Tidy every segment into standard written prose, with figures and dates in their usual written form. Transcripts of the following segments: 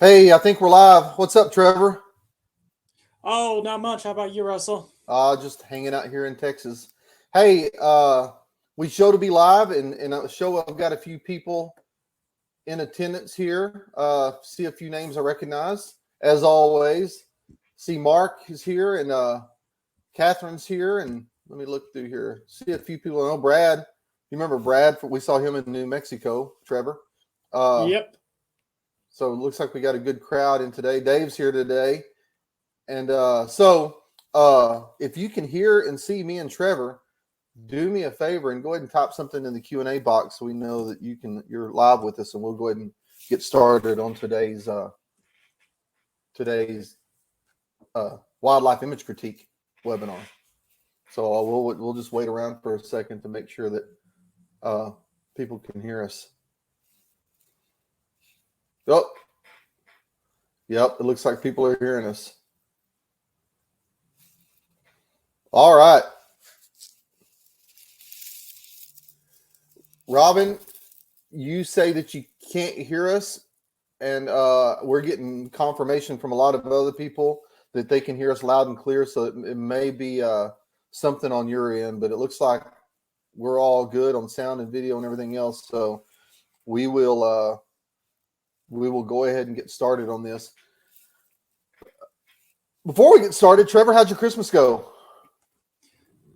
Hey, I think we're live. What's up, Trevor? Oh, not much. How about you, Russell? Just hanging out here in Texas. Hey, we show to be live, and a show. I've got a few people in attendance here. See a few names I recognize, as always. See Mark is here, and Catherine's here, and let me look through here. See a few people. I know Brad. You remember Brad? We saw him in New Mexico. Trevor. Uh, Yep. so it looks like we got a good crowd in today. Dave's here today. And so if you can hear and see me and Trevor, do me a favor and go ahead and type something in the Q&A box so we know that you're live with us, and we'll go ahead and get started on today's wildlife image critique webinar. So we'll just wait around for a second to make sure that people can hear us. Oh, yep, it looks like people are hearing us. All right. Robin, you say that you can't hear us, and we're getting confirmation from a lot of other people that they can hear us loud and clear. So it may be something on your end, but it looks like we're all good on sound and video and everything else. So we will go ahead and get started on this. Before we get started, Trevor, how'd your Christmas go?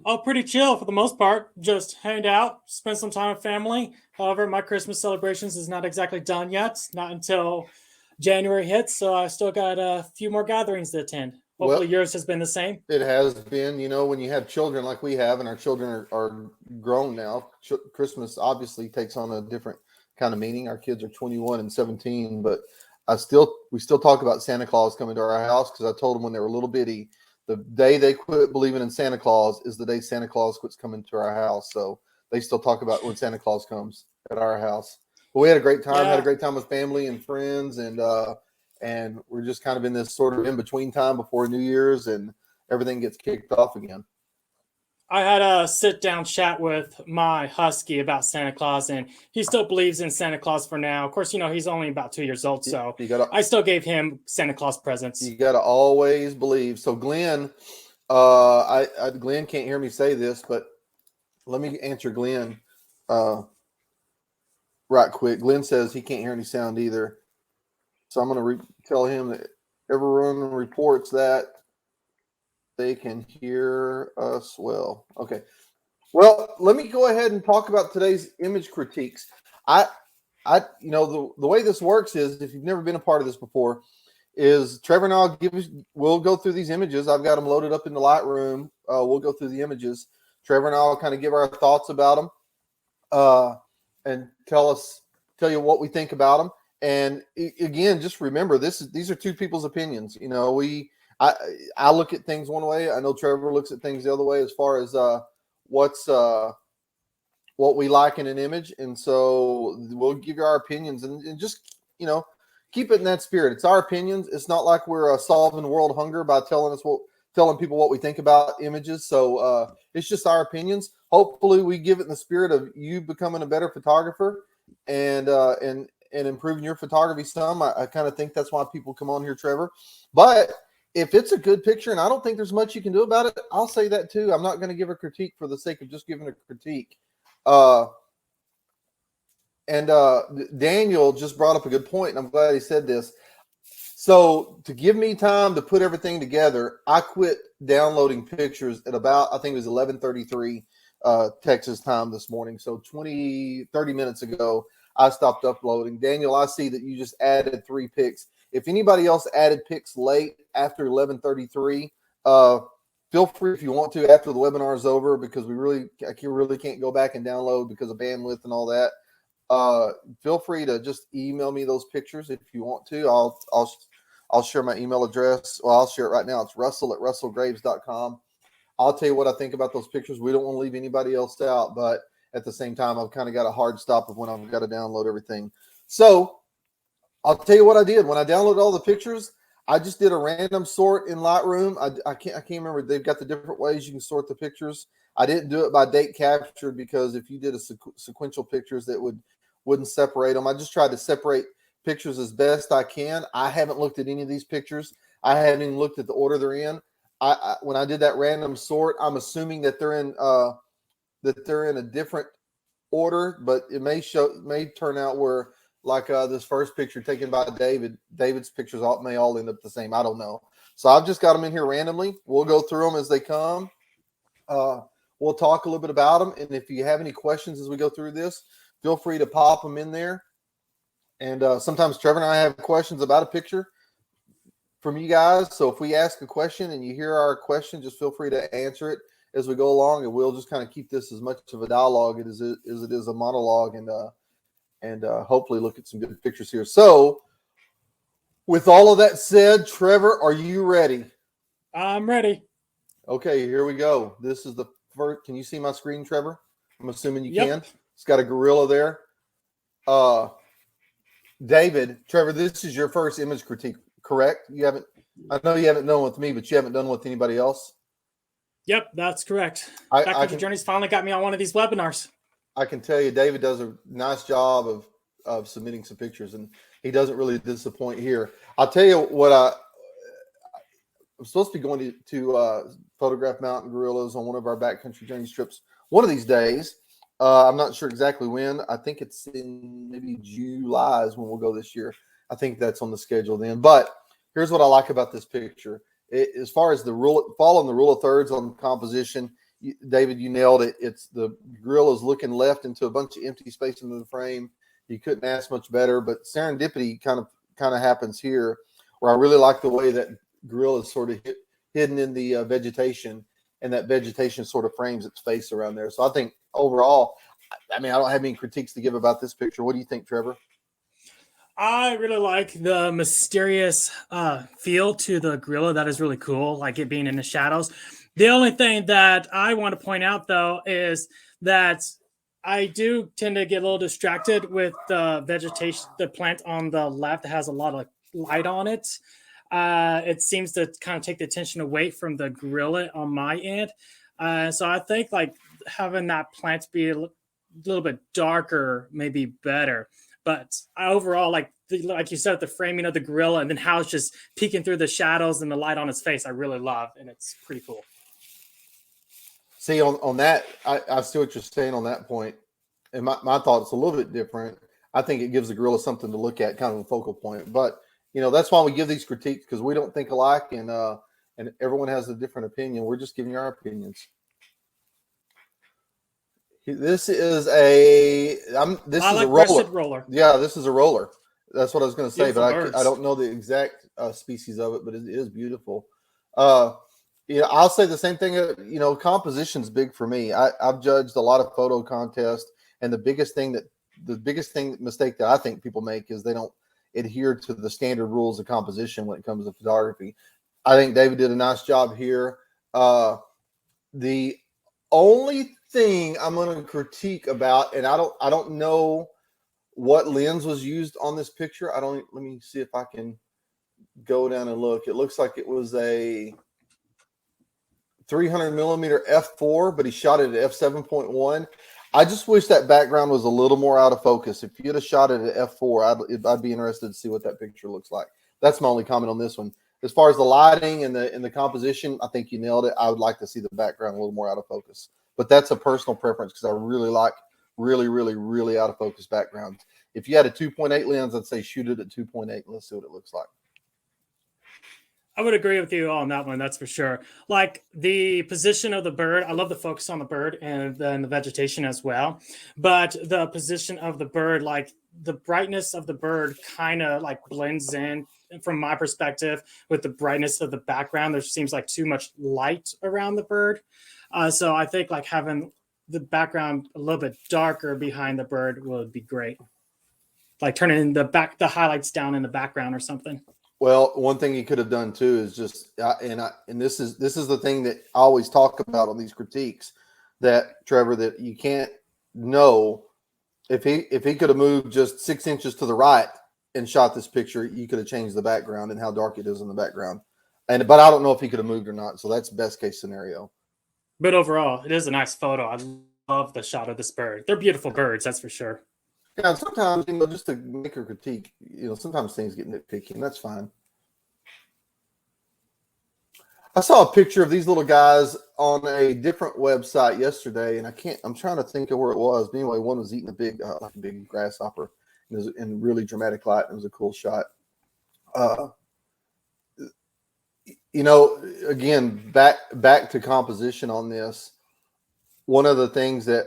Oh, pretty chill for the most part. Just hanged out, spent some time with family. However, my Christmas celebrations is not exactly done yet. Not until January hits, so I still got a few more gatherings to attend. Well, Hopefully, yours has been the same. it has been, when you have children like we have, and our children are grown now, Christmas obviously takes on a different kind of meaning. Our kids are 21 and 17, but we still talk about Santa Claus coming to our house, because I told them when they were little bitty, the day they quit believing in Santa Claus is the day Santa Claus quits coming to our house. So they still talk about when Santa Claus comes at our house. But we had a great time, had a Yeah, great time with family and friends, and we're just kind of in this sort of in between time before New Year's, and everything gets kicked off again. I had a sit down chat with my husky about Santa Claus, and he still believes in Santa Claus for now. Of course, he's only about 2 years old, so You gotta I still gave him Santa Claus presents. you gotta always believe. So Glenn, Glenn can't hear me say this, but let me answer Glenn right quick. Glenn says he can't hear any sound either, so I'm gonna tell him that everyone reports that they can hear us well. Okay. Well, let me go ahead and talk about today's image critiques. I, the way this works is, if you've never been a part of this before, is Trevor and we'll go through these images. I've got them loaded up in the Lightroom. We'll go through the images. Trevor and I will kind of give our thoughts about them, and tell you what we think about them. And again, just remember, these are two people's opinions. I look at things one way. I know Trevor looks at things the other way as far as what we like in an image, and so we'll give you our opinions, and just keep it in that spirit. It's our opinions. It's not like we're solving world hunger by telling people what we think about images. So it's just our opinions. Hopefully, we give it in the spirit of you becoming a better photographer, and improving your photography some. I kind of think that's why people come on here, Trevor. But if it's a good picture, and I don't think there's much you can do about it, I'll say that too. I'm not going to give a critique for the sake of just giving a critique. And Daniel just brought up a good point, and I'm glad he said this. So to give me time to put everything together, I quit downloading pictures at about, I think it was 11:33 Texas time this morning. So 30 minutes ago, I stopped uploading. Daniel, I see that you just added 3 pics. If anybody else added pics late after 11:33, feel free if you want to after the webinar is over, because I really can't go back and download because of bandwidth and all that. Feel free to just email me those pictures if you want to. I'll share my email address. Well, I'll share it right now. It's russell@russellgraves.com. I'll tell you what I think about those pictures. We don't want to leave anybody else out, but at the same time, I've kind of got a hard stop of when I've got to download everything. So I'll tell you what I did. When I downloaded all the pictures, I just did a random sort in Lightroom. I can't remember. They've got the different ways you can sort the pictures. I didn't do it by date captured, because if you did a sequential pictures, that wouldn't separate them. I just tried to separate pictures as best I can. I haven't looked at any of these pictures. I haven't even looked at the order they're in. When I did that random sort, I'm assuming that they're in a different order, but it may turn out where like this first picture taken by David's pictures may all end up the same. I don't know. So I've just got them in here randomly. We'll go through them as they come. We'll talk a little bit about them, and if you have any questions as we go through this, feel free to pop them in there. And sometimes Trevor and I have questions about a picture from you guys. So if we ask a question and you hear our question, just feel free to answer it as we go along, and we'll just kind of keep this as much of a dialogue as it is a monologue, and hopefully look at some good pictures here. So with all of that said, Trevor, are you ready? I'm ready. Okay, here we go. This is the first. Can you see my screen, Trevor? I'm assuming you can. Yep. It's got a gorilla there. David, Trevor, this is your first image critique, correct? I know you haven't done with me, but you haven't done with anybody else. Yep, that's correct. Backcountry Journeys finally got me on one of these webinars. I can tell you, David does a nice job of submitting some pictures, and he doesn't really disappoint here. I'll tell you what, I'm supposed to be going to photograph mountain gorillas on one of our backcountry journeys trips one of these days. I'm not sure exactly when. I think it's in maybe July is when we'll go this year. I think that's on the schedule then. But here's what I like about this picture. As far as following the rule of thirds on composition, David, you nailed it. It's the gorilla's looking left into a bunch of empty space into the frame. You couldn't ask much better, but serendipity kind of happens here, where I really like the way that gorilla is sort of hidden in the vegetation, and that vegetation sort of frames its face around there. So I think overall, I mean, I don't have any critiques to give about this picture. What do you think, Trevor? I really like the mysterious feel to the gorilla. That is really cool, like it being in the shadows. The only thing that I want to point out, though, is that I do tend to get a little distracted with the vegetation, the plant on the left that has a lot of light on it. It seems to kind of take the attention away from the gorilla on my end. So I think like having that plant be a little bit darker may be better. But overall, like you said, the framing of the gorilla and then how it's just peeking through the shadows and the light on its face, I really love, and it's pretty cool. See, on that, I see what you're saying on that point. And my thought is a little bit different. I think it gives the gorilla something to look at, kind of a focal point. But, that's why we give these critiques, because we don't think alike, and everyone has a different opinion. We're just giving you our opinions. This is a roller. Yeah, this is a roller. That's what I was going to say, but I don't know the exact species of it, but it is beautiful. I'll say the same thing. Composition's big for me. I've judged a lot of photo contests, and the biggest mistake that I think people make is they don't adhere to the standard rules of composition when it comes to photography. I think David did a nice job here. The only thing I'm going to critique about, and I don't know what lens was used on this picture. Let me see if I can go down and look. It looks like it was a 300 millimeter f4, but he shot it at f7.1. I just wish that background was a little more out of focus. If you'd have shot it at f4, I'd be interested to see what that picture looks like. That's my only comment on this one. As far as the lighting and the composition, I think you nailed it. I would like to see the background a little more out of focus, but that's a personal preference because I really like really, really, really out of focus backgrounds. If you had a 2.8 lens, I'd say shoot it at 2.8. Let's see what it looks like. I would agree with you on that one. That's for sure. Like the position of the bird, I love the focus on the bird and then the vegetation as well. But the position of the bird, like the brightness of the bird kind of like blends in from my perspective with the brightness of the background. There seems like too much light around the bird. So I think like having the background a little bit darker behind the bird would be great. Like turning the highlights down in the background or something. Well, one thing you could have done too is just, and this is the thing that I always talk about on these critiques, that Trevor, that you can't know if he could have moved just 6 inches to the right and shot this picture, you could have changed the background and how dark it is in the background. But I don't know if he could have moved or not. So that's best case scenario. But overall, it is a nice photo. I love the shot of this bird. They're beautiful birds, that's for sure. Yeah, and sometimes, just to make a critique, sometimes things get nitpicky, and that's fine. I saw a picture of these little guys on a different website yesterday, and I'm trying to think of where it was. But anyway, one was eating like a big grasshopper, and it was in really dramatic light. And it was a cool shot. Uh, again, back to composition on this. One of the things that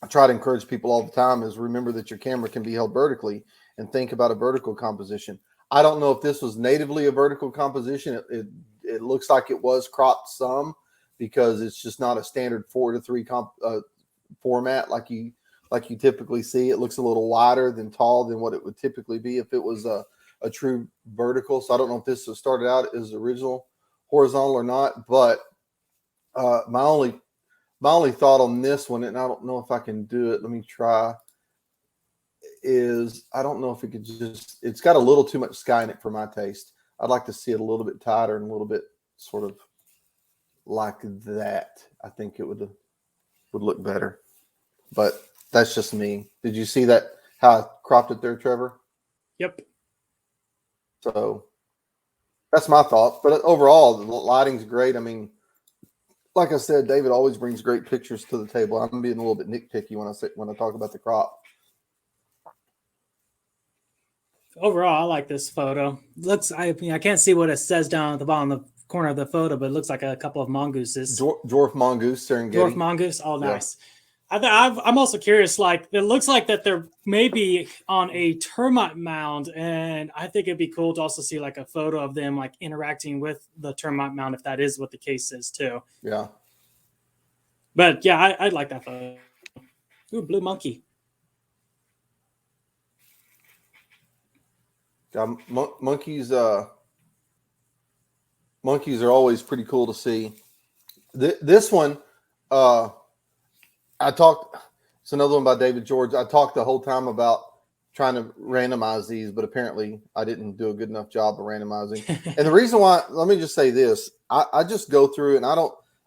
I try to encourage people all the time is remember that your camera can be held vertically and think about a vertical composition. I don't know if this was natively a vertical composition. It looks like it was cropped some because it's just not a standard 4:3 format like you typically see. It looks a little wider than tall than what it would typically be if it was a true vertical. So I don't know if this was started out as original horizontal or not, but my only thought on this one, and I don't know if I can do it. Let me try. Is I don't know if it could it's got a little too much sky in it for my taste. I'd like to see it a little bit tighter and a little bit sort of like that. I think it would look better, but that's just me. Did you see that, how I cropped it there, Trevor? Yep. So that's my thought. But overall, the lighting's great. I mean, like I said, David always brings great pictures to the table. I'm being a little bit nitpicky when I talk about the crop. Overall, I like this photo. I can't see what it says down at the bottom of the corner of the photo, but it looks like a couple of mongooses. Dwarf mongoose, Serengeti. Dwarf mongoose. Oh, nice. Yeah. I'm also curious. Like, it looks like that they're maybe on a termite mound, and I think it'd be cool to also see like a photo of them like interacting with the termite mound, if that is what the case is too. Yeah. But yeah, I'd like that photo. Ooh, blue monkey. Monkeys are always pretty cool to see. This one, it's another one by David George. I talked the whole time about trying to randomize these, but apparently I didn't do a good enough job of randomizing. And the reason why, let me just say this, I just go through and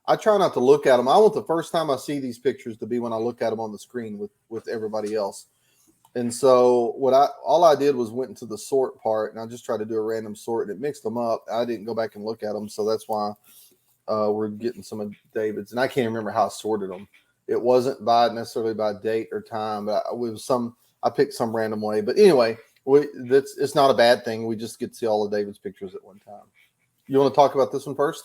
I try not to look at them. I want the first time I see these pictures to be when I look at them on the screen with everybody else. And so all I did was went into the sort part, and I just tried to do a random sort, and it mixed them up. I didn't go back and look at them, so that's why we're getting some of David's. And I can't remember how I sorted them. It wasn't necessarily by date or time, but I picked some random way. But anyway, it's not a bad thing. We just get to see all of David's pictures at one time. You want to talk about this one first?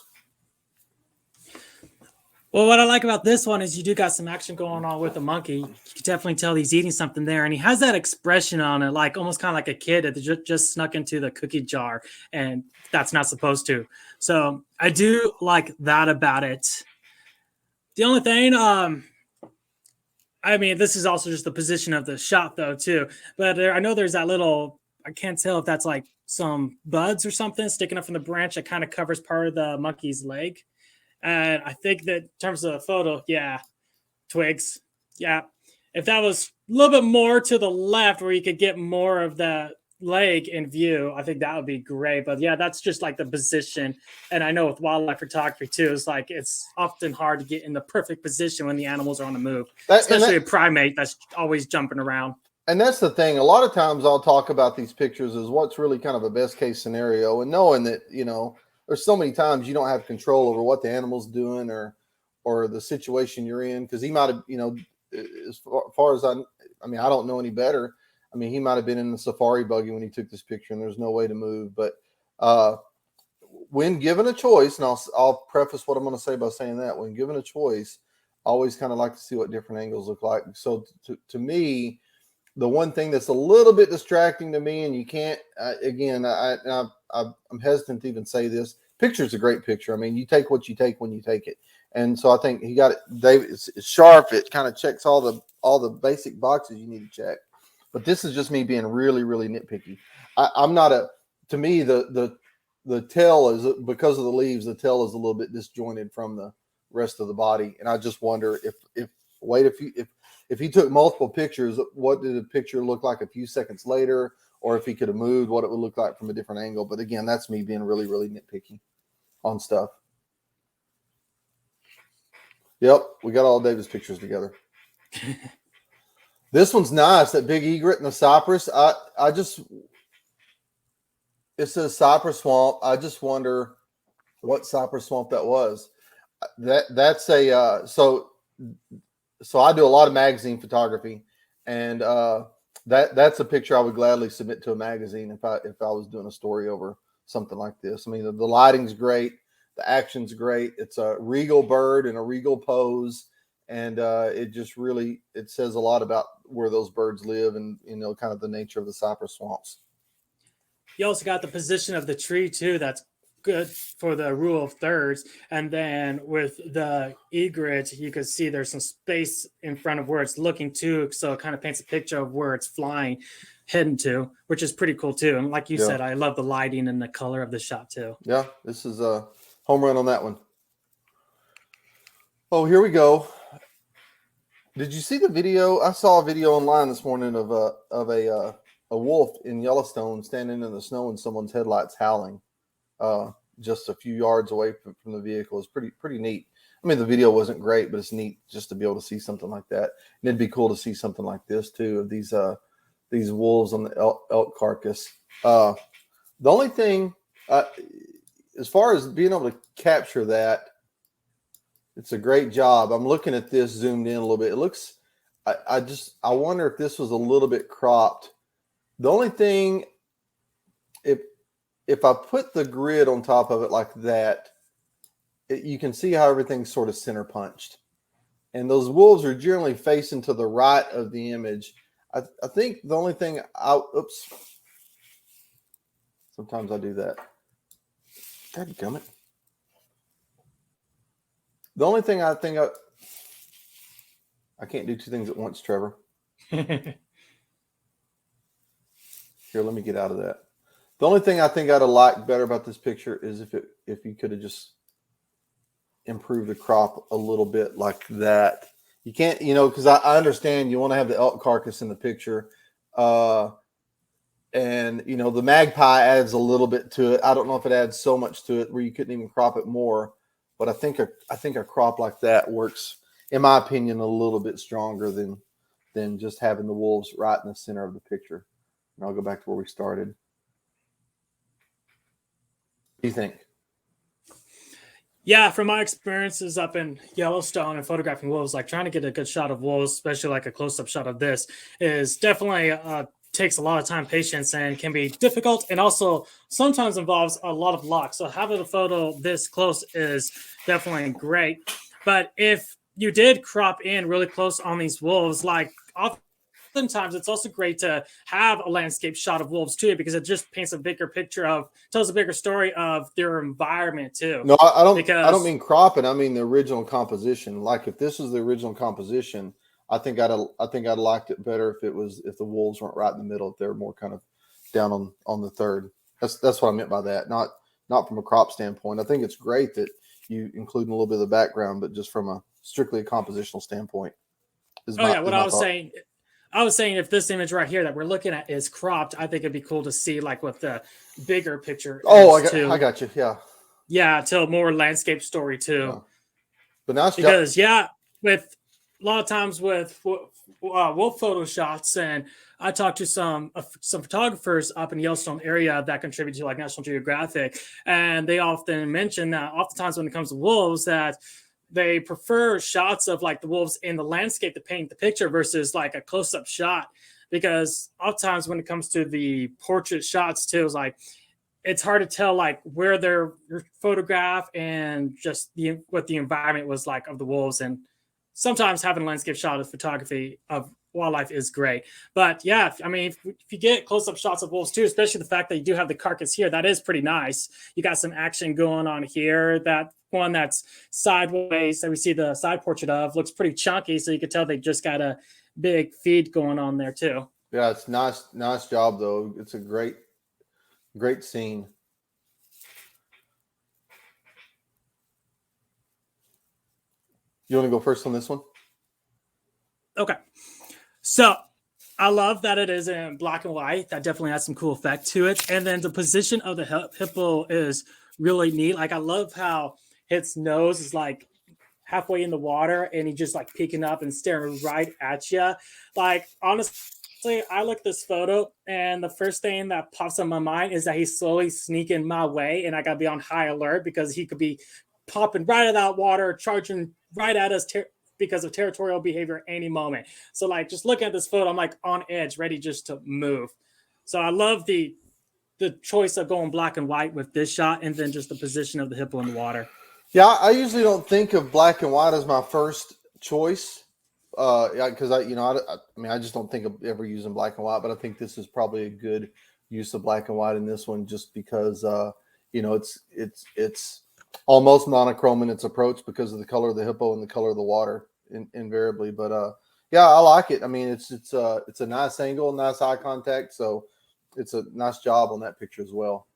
Well, what I like about this one is you do got some action going on with the monkey. You can definitely tell he's eating something there, and he has that expression on it, like almost kind of like a kid that just snuck into the cookie jar, and that's not supposed to. So I do like that about it. The only thing, I mean, this is also just the position of the shot, though, too. But I know there's that little, I can't tell if that's like some buds or something sticking up from the branch that kind of covers part of the monkey's leg. And I think that in terms of the photo, yeah, twigs. Yeah. If that was a little bit more to the left where you could get more of the leg in view, I think that would be great. But yeah, that's just like the position. And I know with wildlife photography too, it's like it's often hard to get in the perfect position when the animals are on the move, especially a primate that's always jumping around. And that's the thing. A lot of times I'll talk about these pictures as what's really kind of a best case scenario, and knowing that, there's so many times you don't have control over what the animal's doing or the situation you're in, because he might have, as far as I mean, I don't know any better. I mean, he might have been in the safari buggy when he took this picture, and there's no way to move. But when given a choice, and I'll preface what I'm going to say by saying that when given a choice, I always kind of like to see what different angles look like. So to me, the one thing that's a little bit distracting to me, and you can't, again, I'm hesitant to even say this. Picture's a great picture. I mean, you take what you take when you take it. And so I think he got it. David, it's sharp. It kind of checks all the basic boxes you need to check. But this is just me being really, really nitpicky. I'm not to me, the tail is, because of the leaves, the tail is a little bit disjointed from the rest of the body. And I just wonder if he took multiple pictures, what did the picture look like a few seconds later, or if he could have moved, what it would look like from a different angle. But again, that's me being really, really nitpicky on stuff. Yep, we got all David's pictures together. This one's nice. That big egret and the cypress. It says cypress swamp. I just wonder what cypress swamp that was. That's a so I do a lot of magazine photography, and that's a picture I would gladly submit to a magazine if I was doing a story over something like this. I mean, the lighting's great, the action's great. It's a regal bird in a regal pose, and it just really it says a lot about where those birds live and kind of the nature of the cypress swamps. You also got the position of the tree too. That's good for the rule of thirds. And then with the egret, you can see there's some space in front of where it's looking to. So it kind of paints a picture of where it's flying, heading to, which is pretty cool too. And like you said, I love the lighting and the color of the shot too. Yeah, this is a home run on that one. Oh, here we go. Did you see the video? I saw a video online this morning of a wolf in Yellowstone standing in the snow and someone's headlights howling. Just a few yards away from the vehicle. Is pretty neat. I mean, the video wasn't great, but it's neat just to be able to see something like that. And it'd be cool to see something like this too, of these wolves on the elk carcass. The only thing, as far as being able to capture that, it's a great job. I'm looking at this zoomed in a little bit. It looks, I wonder if this was a little bit cropped. The only thing, if I put the grid on top of it like that, you can see how everything's sort of center punched. And those wolves are generally facing to the right of the image. I think the only thing oops. Sometimes I do that. Dadgummit. The only thing I think I can't do two things at once, Trevor. Here, let me get out of that. The only thing I think I'd have liked better about this picture is if you could have just improved the crop a little bit like that. You can't, because I understand you want to have the elk carcass in the picture. And, the magpie adds a little bit to it. I don't know if it adds so much to it where you couldn't even crop it more. But I think a crop like that works, in my opinion, a little bit stronger than just having the wolves right in the center of the picture. And I'll go back to where we started. What do you think? Yeah, from my experiences up in Yellowstone and photographing wolves, like trying to get a good shot of wolves, especially like a close-up shot of this, is definitely takes a lot of time, patience, and can be difficult, and also sometimes involves a lot of luck. So having a photo this close is definitely great. But if you did crop in really close on these wolves, like oftentimes it's also great to have a landscape shot of wolves too, because it just paints a bigger picture tells a bigger story of their environment too. No, I don't mean cropping. I mean the original composition. Like if this was the original composition, I think I'd have liked it better if the wolves weren't right in the middle. If they were more kind of down on the third. That's what I meant by that. Not from a crop standpoint. I think it's great that you include a little bit of the background, but just from a strictly a compositional standpoint. I was saying if this image right here that we're looking at is cropped, I think it'd be cool to see like what the bigger picture. I got you. Yeah. Yeah, tell more landscape story too. Yeah. But nice because with a lot of times with wolf photo shots, and I talked to some photographers up in the Yellowstone area that contribute to like National Geographic, and they often mention that oftentimes when it comes to wolves that they prefer shots of like the wolves in the landscape to paint the picture versus like a close-up shot, because oftentimes when it comes to the portrait shots too, it's hard to tell like where they're photographed and just what the environment was like of the wolves. And sometimes having a landscape shot of photography of wildlife is great. But yeah, I mean, if you get close-up shots of wolves too, especially the fact that you do have the carcass here, that is pretty nice. You got some action going on here. That one that's sideways that we see the side portrait of looks pretty chunky, so you could tell they just got a big feed going on there too. Yeah, it's nice job though. It's a great scene. You want to go first on this one? Okay. So I love that it is in black and white. That definitely has some cool effect to it. And then the position of the hippo is really neat. Like I love how its nose is like halfway in the water and he just like peeking up and staring right at you. Like honestly, I look at this photo and the first thing that pops in my mind is that he's slowly sneaking my way, and I gotta be on high alert because he could be popping right out of that water, charging right at us because of territorial behavior any moment. So like just looking at this photo, I'm like on edge, ready just to move. So I love the choice of going black and white with this shot, and then just the position of the hippo in the water. Yeah, I usually don't think of black and white as my first choice, because I just don't think of ever using black and white. But I think this is probably a good use of black and white in this one, just because it's almost monochrome in its approach because of the color of the hippo and the color of the water, invariably. But yeah, I like it. I mean, it's a nice angle, nice eye contact, so it's a nice job on that picture as well.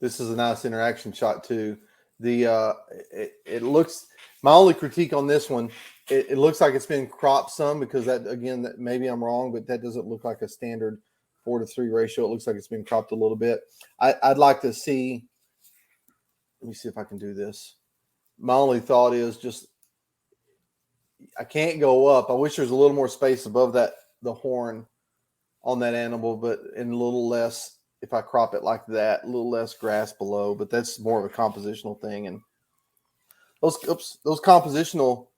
This is a nice interaction shot too. It looks, my only critique on this one, it looks like it's been cropped some, because that maybe I'm wrong, but that doesn't look like a standard 4:3 ratio. It looks like it's been cropped a little bit. I'd like to see, let me see if I can do this. My only thought is just, I can't go up. I wish there's a little more space above the horn on that animal, but and a little less, if I crop it like that, a little less grass below, but that's more of a compositional thing. And those compositional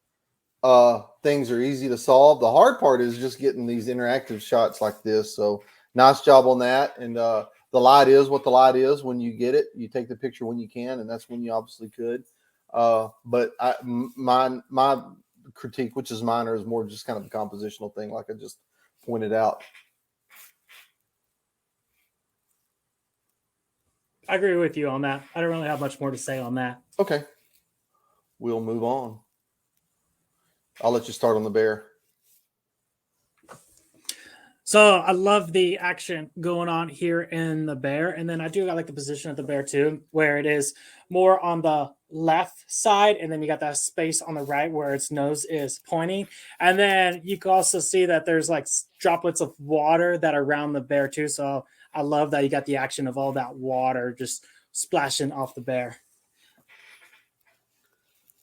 things are easy to solve. The hard part is just getting these interactive shots like this. So nice job on that. And the light is what the light is. When you get it, you take the picture when you can, and that's when you obviously could. But my critique, which is minor, is more just kind of a compositional thing, like I just pointed out. I agree with you on that. I don't really have much more to say on that. Okay. We'll move on. I'll let you start on the bear. So I love the action going on here in the bear. And then I like the position of the bear too, where it is more on the left side. And then you got that space on the right where its nose is pointing. And then you can also see that there's like droplets of water that are around the bear too. So I love that you got the action of all that water just splashing off the bear.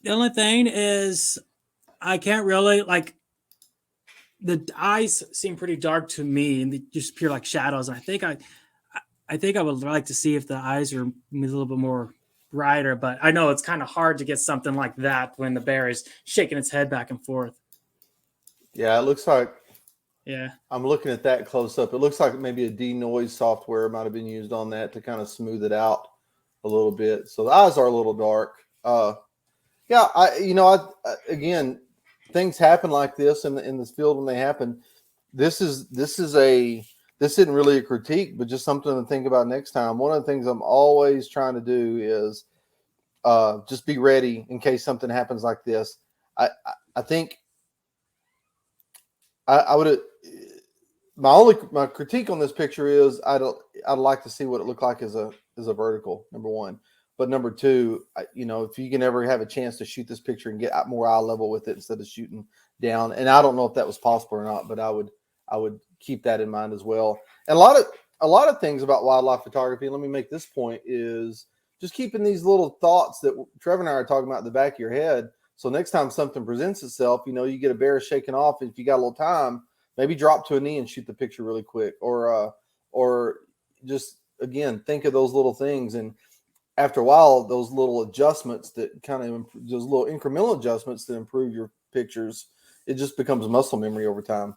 The only thing is I can't really like, the eyes seem pretty dark to me, and they just appear like shadows. And I think I would like to see if the eyes are a little bit more brighter, but I know it's kind of hard to get something like that when the bear is shaking its head back and forth. Yeah, it looks like, yeah, I'm looking at that close up. It looks like maybe a denoise software might have been used on that to kind of smooth it out a little bit. So the eyes are a little dark. Yeah, again, things happen like this in this field when they happen. This isn't really a critique, but just something to think about next time. One of the things I'm always trying to do is just be ready in case something happens like this. I think I would, my critique on this picture is I'd like to see what it looked like as a vertical, number one. But number two, if you can ever have a chance to shoot this picture and get more eye level with it instead of shooting down, and I don't know if that was possible or not, but I would keep that in mind as well. And a lot of things about wildlife photography, let me make this point, is just keeping these little thoughts that Trevor and I are talking about in the back of your head. So next time something presents itself, you get a bear shaking off, if you got a little time, maybe drop to a knee and shoot the picture really quick, or just, again, think of those little things. And after a while, those little adjustments those little incremental adjustments that improve your pictures, it just becomes muscle memory over time.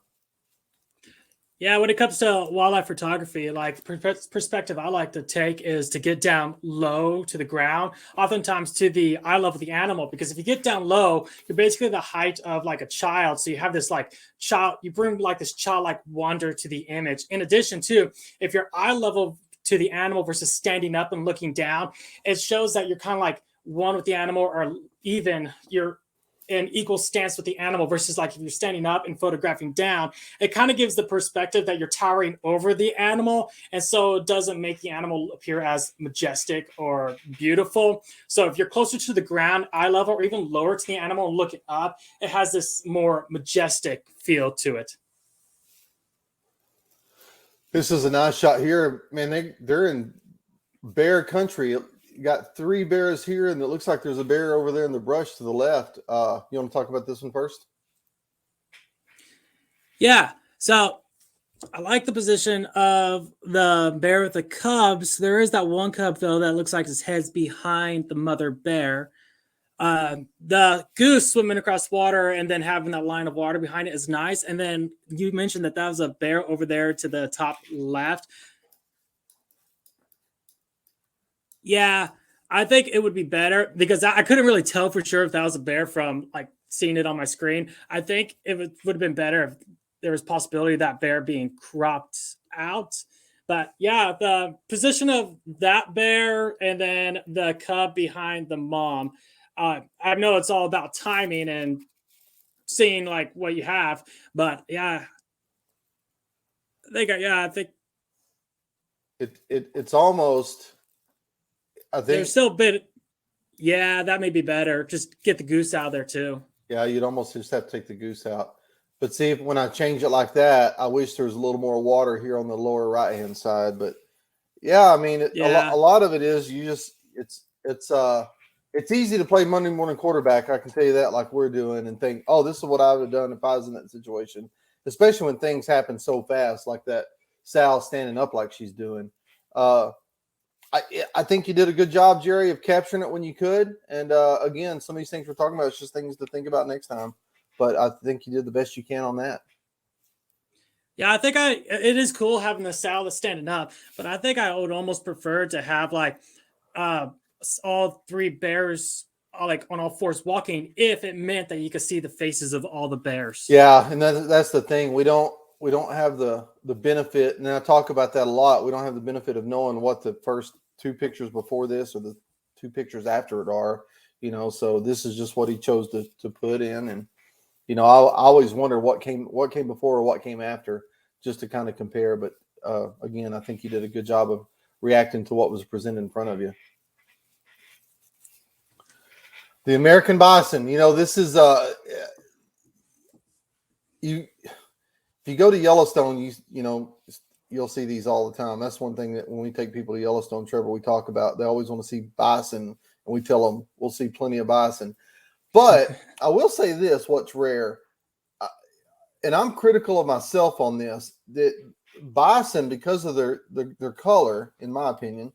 Yeah, when it comes to wildlife photography, like perspective I like to take is to get down low to the ground, oftentimes to the eye level of the animal, because if you get down low, you're basically the height of like a child. So you have this like child, you bring like this childlike wonder to the image. In addition to, if your eye level to the animal versus standing up and looking down, it shows that you're kind of like one with the animal, or even you're in equal stance with the animal, versus like if you're standing up and photographing down, it kind of gives the perspective that you're towering over the animal. And so it doesn't make the animal appear as majestic or beautiful. So if you're closer to the ground, eye level, or even lower to the animal and looking up, it has this more majestic feel to it. This is a nice shot here, man. They're in bear country. got 3 bears here, and it looks like there's a bear over there in the brush to the left. You want to talk about this one first? Yeah. So I like the position of the bear with the cubs. There is that one cub though that looks like his head's behind the mother bear. The goose swimming across water and then having that line of water behind it is nice. And then you mentioned that was a bear over there to the top left. Yeah, I think it would be better because I couldn't really tell for sure if that was a bear from like seeing it on my screen. I think it would have been better if there was possibility of that bear being cropped out. But yeah, the position of that bear and then the cub behind the mom. I know it's all about timing and seeing like what you have, but yeah, I think It's almost. I think there's still a bit. Yeah, that may be better. Just get the goose out of there too. yeah, you'd almost just have to take the goose out. But see, when I change it like that, I wish there was a little more water here on the lower right hand side. But yeah, I mean, Yeah. a lot of it is you just it's easy to play Monday morning quarterback. I can tell you that, like we're doing, and think, oh, this is what I would have done if I was in that situation. Especially when things happen so fast, like that Sal standing up like she's doing. I think you did a good job, Jerry, of capturing it when you could. And again, some of these things we're talking about, it's just things to think about next time. But I think you did the best you can on that. Yeah, I think it is cool having the salad standing up, but I think I would almost prefer to have like uh all 3 bears like on all fours walking if it meant that you could see the faces of all the bears. Yeah, and that's the thing. We don't have the benefit, and I talk about that a lot. We don't have the benefit of knowing what the first 2 pictures before this or the 2 pictures after it are. So this is just what he chose to put in, and I always wonder what came before or what came after, just to kind of compare. But again, I think you did a good job of reacting to what was presented in front of you. The American bison. This is you. If you go to Yellowstone, you'll see these all the time. That's one thing that when we take people to Yellowstone, Trevor, we talk about. They always want to see bison, and we tell them we'll see plenty of bison. But I will say this: what's rare, and I'm critical of myself on this, that bison, because of their color, in my opinion,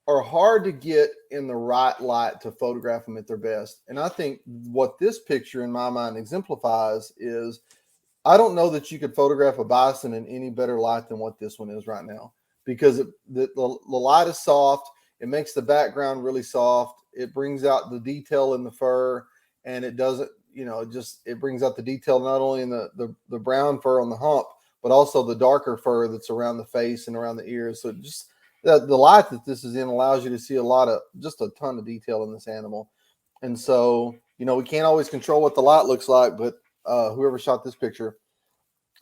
are hard to get in the right light to photograph them at their best. And I think what this picture, in my mind, exemplifies is I don't know that you could photograph a bison in any better light than what this one is right now, because the light is soft. It makes the background really soft. It brings out the detail in the fur, and it doesn't, it brings out the detail not only in the brown fur on the hump, but also the darker fur that's around the face and around the ears. So just the light that this is in allows you to see just a ton of detail in this animal. And so, we can't always control what the light looks like, but whoever shot this picture,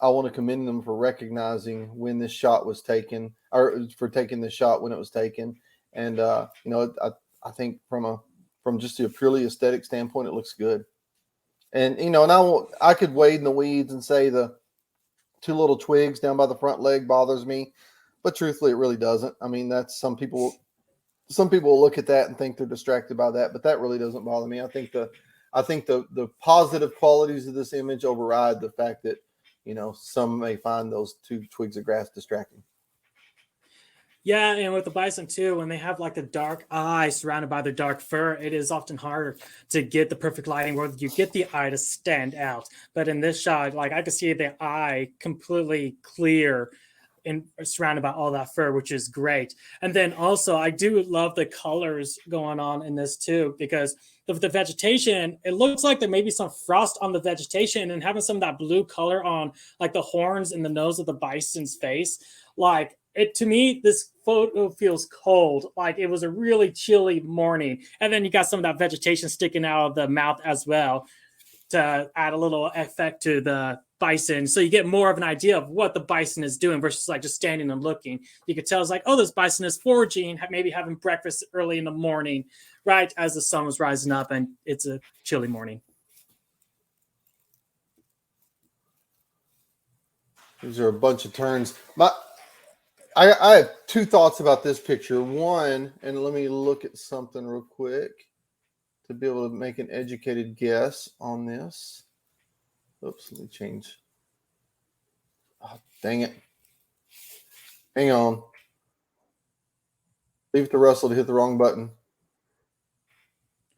I want to commend them for recognizing when this shot was taken, or for taking this shot when it was taken. And I think from just a purely aesthetic standpoint, it looks good. And and I could wade in the weeds and say the 2 little twigs down by the front leg bothers me, but truthfully, it really doesn't. I mean, that's some people will look at that and think they're distracted by that, but that really doesn't bother me. I think the positive qualities of this image override the fact that some may find those 2 twigs of grass distracting. Yeah, and with the bison too, when they have like the dark eye surrounded by their dark fur, it is often harder to get the perfect lighting where you get the eye to stand out. But in this shot, like I could see the eye completely clear and surrounded by all that fur, which is great. And then also, I do love the colors going on in this too, because the vegetation, it looks like there may be some frost on the vegetation, and having some of that blue color on like the horns and the nose of the bison's face, like it to me, this photo feels cold, like it was a really chilly morning. And then you got some of that vegetation sticking out of the mouth as well to add a little effect to the bison, so you get more of an idea of what the bison is doing versus like just standing and looking. You could tell it's like, oh, this bison is foraging, maybe having breakfast early in the morning, right as the sun was rising up, and it's a chilly morning. These are a bunch of turns. I have two thoughts about this picture. One, and let me look at something real quick to be able to make an educated guess on this. Oops, let me change. Oh, dang it. Hang on. Leave it to Russell to hit the wrong button.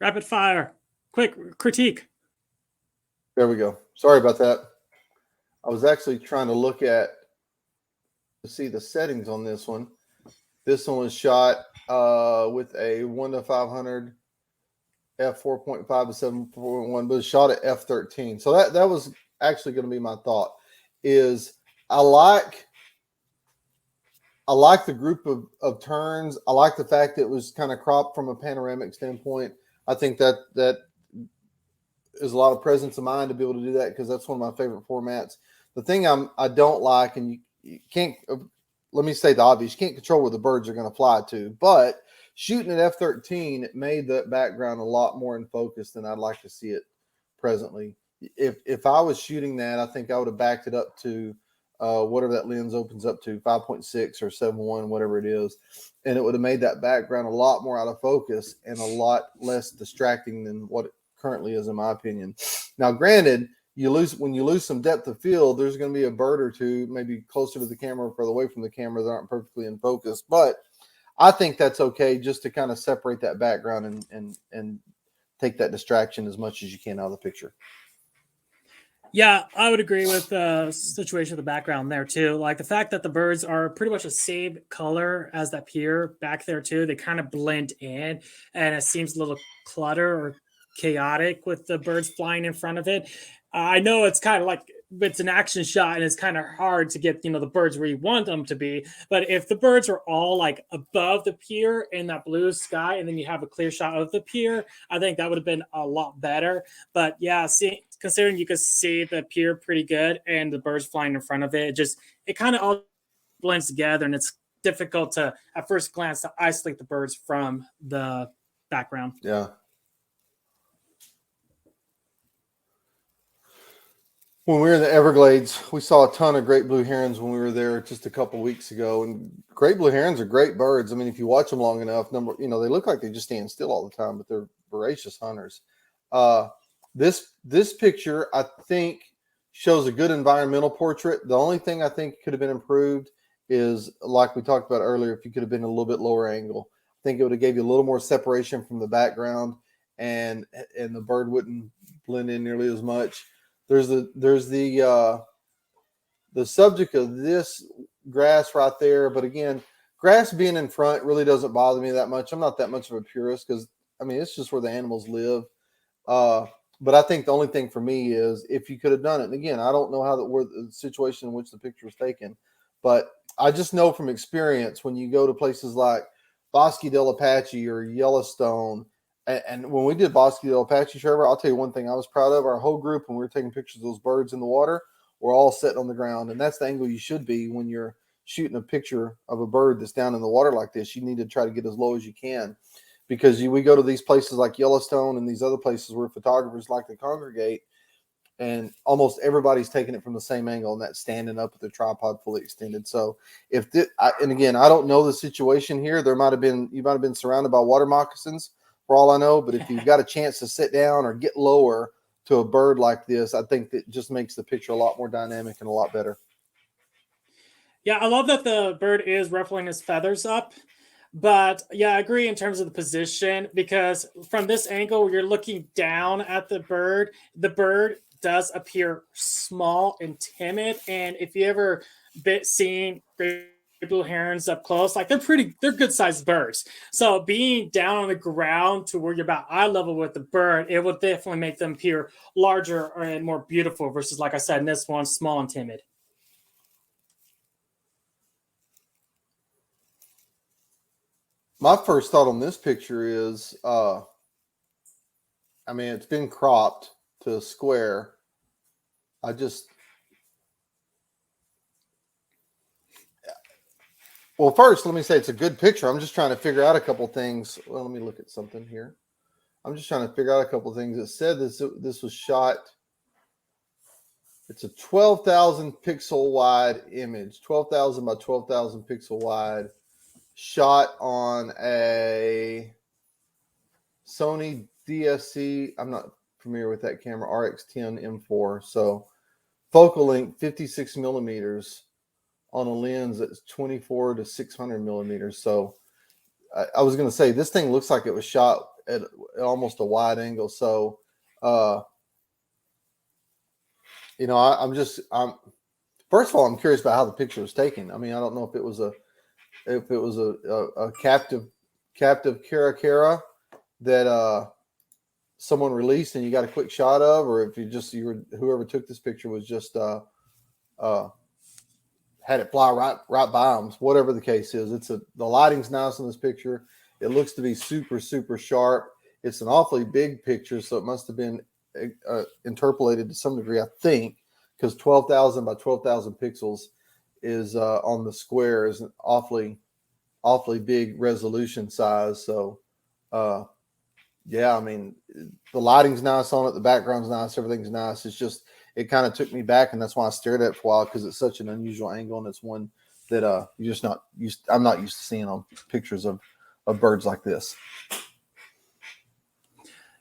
Rapid fire. Quick critique. There we go. Sorry about that. I was actually trying to look to see the settings on this one. This one was shot with a 1:500 f4.5 to 7.1, but it's shot at f13. So that was actually going to be my thought. Is I like the group of turns. I like the fact that it was kind of cropped from a panoramic standpoint. I think that is a lot of presence of mind to be able to do that, because that's one of my favorite formats. The thing I don't like, and you can't, let me say the obvious, you can't control where the birds are going to fly to, but shooting at f13, it made that background a lot more in focus than I'd like to see it presently. If I was shooting that, I think I would have backed it up to whatever that lens opens up to, 5.6 or 7.1, whatever it is, and it would have made that background a lot more out of focus and a lot less distracting than what it currently is, in my opinion. Now, granted, when you lose some depth of field, there's going to be a bird or two, maybe closer to the camera or further away from the camera, that aren't perfectly in focus. But I think that's okay, just to kind of separate that background and take that distraction as much as you can out of the picture. Yeah, I would agree with the situation of the background there too. Like the fact that the birds are pretty much the same color as that pier back there too. They kind of blend in, and it seems a little clutter or chaotic with the birds flying in front of it. I know it's kind of like it's an action shot, and it's kind of hard to get the birds where you want them to be. But if the birds are all like above the pier in that blue sky, and then you have a clear shot of the pier, I think that would have been a lot better. But yeah, considering you could see the pier pretty good and the birds flying in front of it, it kind of all blends together, and it's difficult to at first glance to isolate the birds from the background. Yeah. When we were in the Everglades, we saw a ton of great blue herons when we were there just a couple weeks ago. And great blue herons are great birds. I mean, if you watch them long enough, they look like they just stand still all the time, but they're voracious hunters. This picture, I think, shows a good environmental portrait. The only thing I think could have been improved is, like we talked about earlier, if you could have been a little bit lower angle. I think it would have gave you a little more separation from the background, and the bird wouldn't blend in nearly as much. There's the subject of this grass right there, but again, grass being in front really doesn't bother me that much. I'm not that much of a purist, because I mean, it's just where the animals live. But I think the only thing for me is if you could have done it. And again, I don't know the situation in which the picture was taken, but I just know from experience, when you go to places like Bosque del Apache or Yellowstone. And when we did Bosque del Apache, Trevor, I'll tell you one thing I was proud of. Our whole group, when we were taking pictures of those birds in the water, we're all sitting on the ground. And that's the angle you should be when you're shooting a picture of a bird that's down in the water like this. You need to try to get as low as you can, because we go to these places like Yellowstone and these other places where photographers like to congregate, and almost everybody's taking it from the same angle, and that's standing up with the tripod fully extended. So and again, I don't know the situation here. You might have been surrounded by water moccasins, for all I know, but if you've got a chance to sit down or get lower to a bird like this, I think that just makes the picture a lot more dynamic and a lot better. Yeah, I love that the bird is ruffling his feathers up. But yeah, I agree in terms of the position, because from this angle, you're looking down at the bird does appear small and timid. And if you ever seen great blue herons up close, like they're good sized birds. So being down on the ground to where you're about eye level with the bird, it will definitely make them appear larger and more beautiful versus, like I said, in this one, small and timid. My first thought on this picture is, I mean, it's been cropped to a square. Well, first, let me say it's a good picture. I'm just trying to figure out a couple things. Well, let me look at something here. I'm just trying to figure out a couple things. It said this was shot It's a 12,000 pixel wide image, 12,000 by 12,000 pixel wide, shot on a Sony DSC. I'm not familiar with that camera, RX10 M4. So focal length 56 millimeters on a lens that's 24 to 600 millimeters. So I was going to say this thing looks like it was shot at almost a wide angle. So, you know, I'm first of all, I'm curious about how the picture was taken. I mean, I don't know if it was a captive Cara that someone released and you got a quick shot of, or if whoever took this picture was just had it fly right by them. Whatever the case is, the lighting's nice in this picture. It looks to be super, super sharp. It's an awfully big picture, so it must have been interpolated to some degree, I think, because 12,000 by 12,000 pixels is on the square is an awfully big resolution size. So, yeah, I mean, the lighting's nice on it. The background's nice. Everything's nice. It's just, it kind of took me back, and that's why I stared at it for a while, because it's such an unusual angle, and it's one that you're just not used. I'm not used to seeing on pictures of birds like this.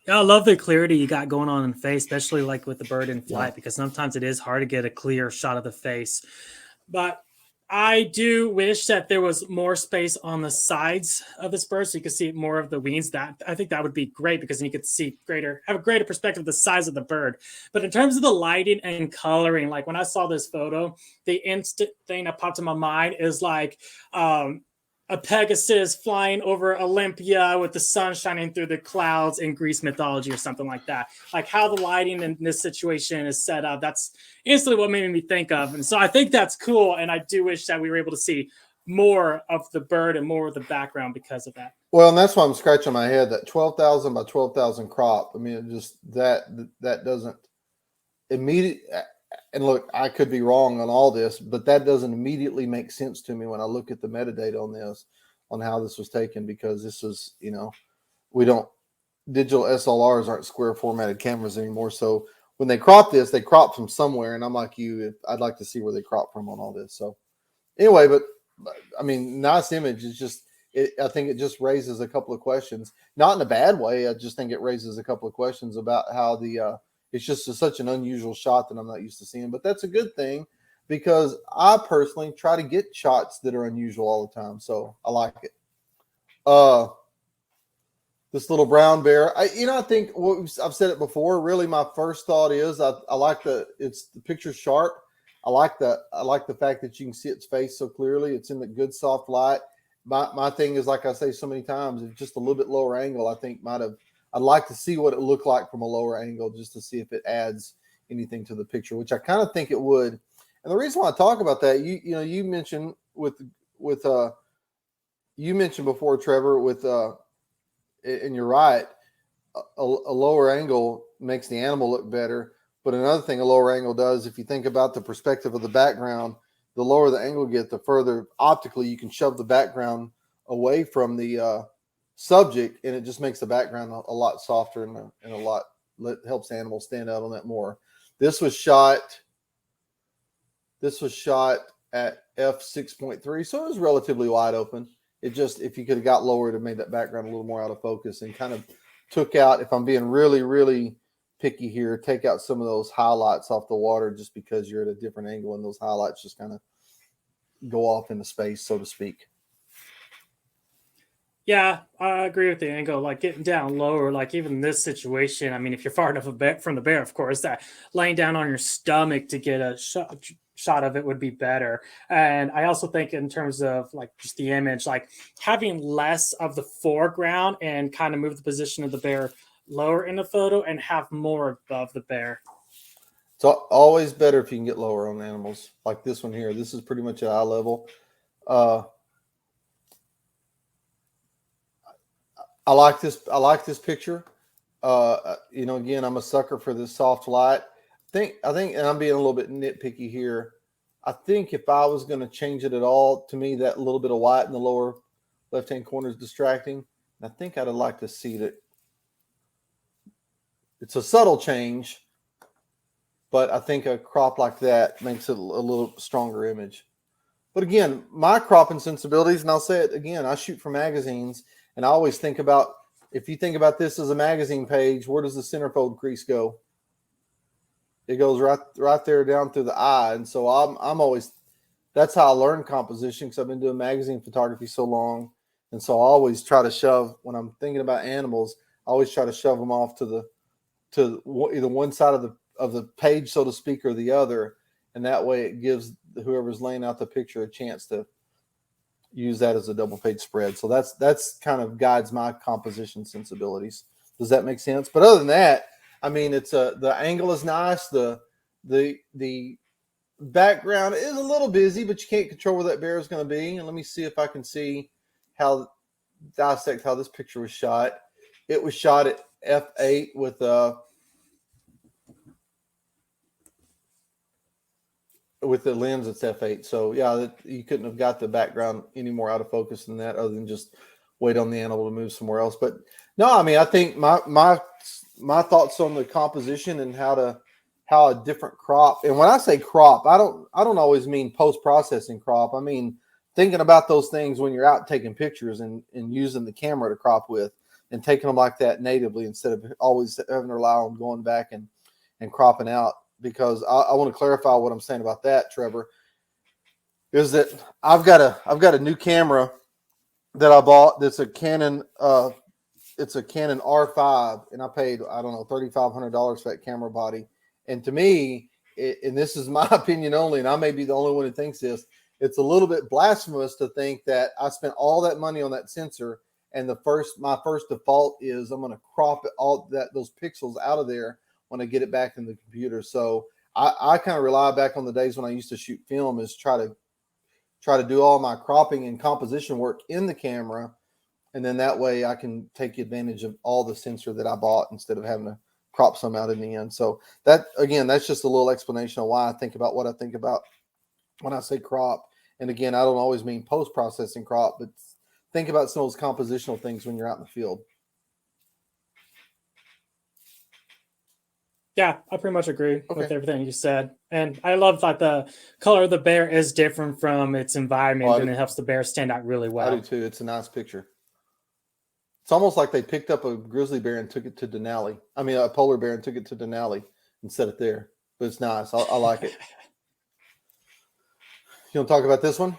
Yeah, I love the clarity you got going on in the face, especially like with the bird in flight, because sometimes it is hard to get a clear shot of the face. But I do wish that there was more space on the sides of this bird so you could see more of the wings. That I think that would be great, because then you could see have a greater perspective of the size of the bird. But in terms of the lighting and coloring, like when I saw this photo, the instant thing that popped in my mind is like a Pegasus flying over Olympia with the sun shining through the clouds in Greece mythology or something like that. Like how the lighting in this situation is set up. That's instantly what made me think of. And so I think that's cool. And I do wish that we were able to see more of the bird and more of the background because of that. Well, and that's why I'm scratching my head, that 12,000 by 12,000 crop. I mean, it just that doesn't immediately. And look, I could be wrong on all this, but that doesn't immediately make sense to me when I look at the metadata on this, on how this was taken, because this is, you know, digital SLRs aren't square formatted cameras anymore. So when they crop this, they crop from somewhere. And I'm like you, I'd like to see where they crop from on all this. So anyway, but I mean, nice image. It's just, I think it just raises a couple of questions, not in a bad way. I just think it raises a couple of questions about how it's just such an unusual shot that I'm not used to seeing, but that's a good thing, because I personally try to get shots that are unusual all the time. So I like it. This little brown bear, I think I've said it before. Really, my first thought is I like the picture's sharp. I like the fact that you can see its face so clearly. It's in the good soft light. My thing is, like I say so many times, it's just a little bit lower angle. I think I'd like to see what it looked like from a lower angle, just to see if it adds anything to the picture, which I kind of think it would. And the reason why I talk about that, you mentioned you mentioned before, Trevor, and you're right, a lower angle makes the animal look better. But another thing a lower angle does, if you think about the perspective of the background, the lower the angle gets, the further optically you can shove the background away from the subject, and it just makes the background a lot softer and a lot helps animals stand out on that more. This was shot at f6.3, so it was relatively wide open. It just, if you could have got lower, it made that background a little more out of focus, and kind of took out, if I'm being really, really picky here, take out some of those highlights off the water, just because you're at a different angle and those highlights just kind of go off into space, so to speak. Yeah, I agree with the angle. Like getting down lower, like even in this situation, I mean, if you're far enough from the bear, of course, that laying down on your stomach to get a shot of it would be better. And I also think in terms of like just the image, like having less of the foreground and kind of move the position of the bear lower in the photo and have more above the bear. It's always better if you can get lower on animals like this one here. This is pretty much at eye level. I like this picture. Again, I'm a sucker for this soft light. I think, and I'm being a little bit nitpicky here. I think if I was going to change it at all, to me, that little bit of white in the lower left-hand corner is distracting. I think I'd like to see that it's a subtle change, but I think a crop like that makes it a little stronger image. But again, my cropping sensibilities, and I'll say it again, I shoot for magazines, and I always think about, if you think about this as a magazine page, where does the centerfold crease go? It goes right there down through the eye. And so I'm always, that's how I learned composition, because I've been doing magazine photography so long. And so I always try to shove, when I'm thinking about animals, I always try to shove them off to either one side of the page, so to speak, or the other. And that way it gives whoever's laying out the picture a chance to use that as a double page spread. So that's kind of guides my composition sensibilities. Does that make sense? But other than that, I mean, it's the angle is nice. The background is a little busy, but you can't control where that bear is going to be. And let me see if I can dissect how this picture was shot. It was shot at f8 with the lens. It's f8. So yeah, you couldn't have got the background any more out of focus than that, other than just wait on the animal to move somewhere else. But no, I mean, I think my thoughts on the composition and how a different crop. And when I say crop, I don't always mean post-processing crop. I mean thinking about those things when you're out taking pictures and using the camera to crop with, and taking them like that natively instead of always having to rely on going back and cropping out. Because I want to clarify what I'm saying about that, Trevor, is that I've got a new camera that I bought. That's a Canon. It's a Canon R5, and I paid, I don't know, $3,500 for that camera body. And to me, and this is my opinion only, and I may be the only one who thinks this, it's a little bit blasphemous to think that I spent all that money on that sensor, and my first default is I'm going to crop those pixels out of there when I get it back in the computer. So I kind of rely back on the days when I used to shoot film, is try to do all my cropping and composition work in the camera. And then that way I can take advantage of all the sensor that I bought instead of having to crop some out in the end. So that, again, that's just a little explanation of why I think about what I think about when I say crop. And again, I don't always mean post-processing crop, but think about some of those compositional things when you're out in the field. Yeah, I pretty much agree with everything you said. And I love that the color of the bear is different from its environment, and it helps the bear stand out really well. I do too. It's a nice picture. It's almost like they picked up a grizzly bear and took it to Denali. I mean, a polar bear and took it to Denali and set it there. But it's nice. I like it. You want to talk about this one?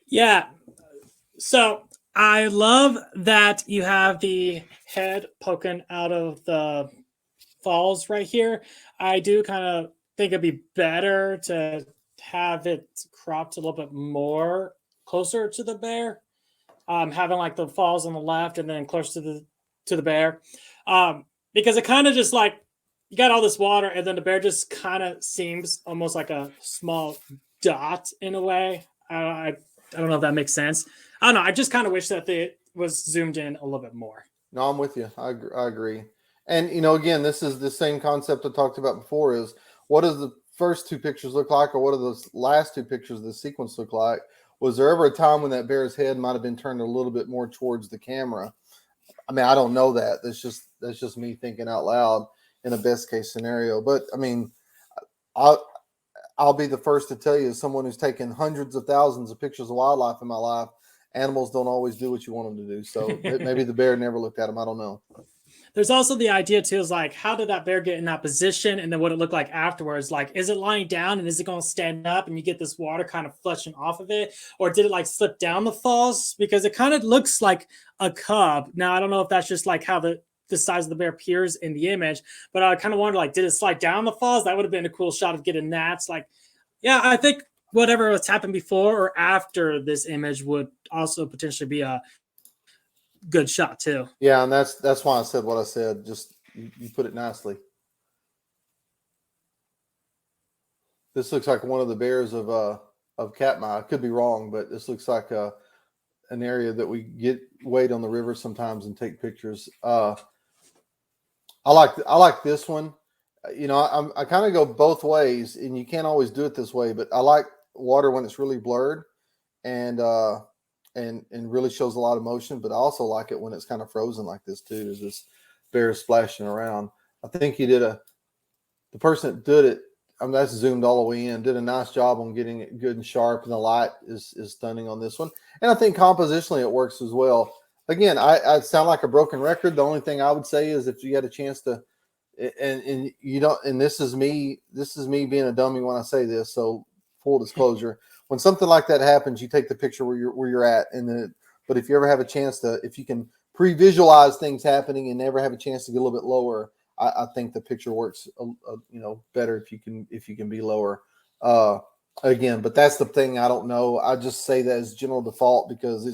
Yeah. So I love that you have the head poking out of the falls right here. I do kind of think it'd be better to have it cropped a little bit more closer to the bear, having like the falls on the left and then close to the bear, because it kind of just like you got all this water and then the bear just kind of seems almost like a small dot in a way. I don't know if that makes sense. I don't know. I just kind of wish that it was zoomed in a little bit more. No, I'm with you. I agree. And, again, this is the same concept I talked about before, is what does the first two pictures look like, or what do those last two pictures of the sequence look like? Was there ever a time when that bear's head might have been turned a little bit more towards the camera? I mean, I don't know that. That's just me thinking out loud in a best case scenario. But, I mean, I'll be the first to tell you, as someone who's taken hundreds of thousands of pictures of wildlife in my life, animals don't always do what you want them to do. So maybe the bear never looked at them. I don't know. There's also the idea too, is like, how did that bear get in that position, and then what it looked like afterwards? Like, is it lying down and is it going to stand up and you get this water kind of flushing off of it, or did it like slip down the falls? Because it kind of looks like a cub. Now, I don't know if that's just like how the size of the bear appears in the image, but I kind of wonder, like, did it slide down the falls? That would have been a cool shot of getting that. It's like, yeah, I think whatever has happened before or after this image would also potentially be a good shot too. Yeah, and that's why I said what I said. Just you put it nicely. This looks like one of the bears of Katmai. I could be wrong, but this looks like an area that we wade on the river sometimes and take pictures. I like this one. I kind of go both ways, and you can't always do it this way, but I like water when it's really blurred and really shows a lot of motion, but I also like it when it's kind of frozen like this too, as this bear is splashing around. I think he did a the person that did it, I mean, that's zoomed all the way in, did a nice job on getting it good and sharp, and the light is stunning on this one. And I think compositionally it works as well. Again, I sound like a broken record. The only thing I would say is if you had a chance to, and you don't, and this is me being a dummy when I say this. So full disclosure, when something like that happens, you take the picture where you're at, and then. But if you ever have a chance to, if you can pre-visualize things happening and never have a chance to get a little bit lower, I think the picture works, better if you can be lower. Again, but that's the thing. I don't know. I just say that as general default because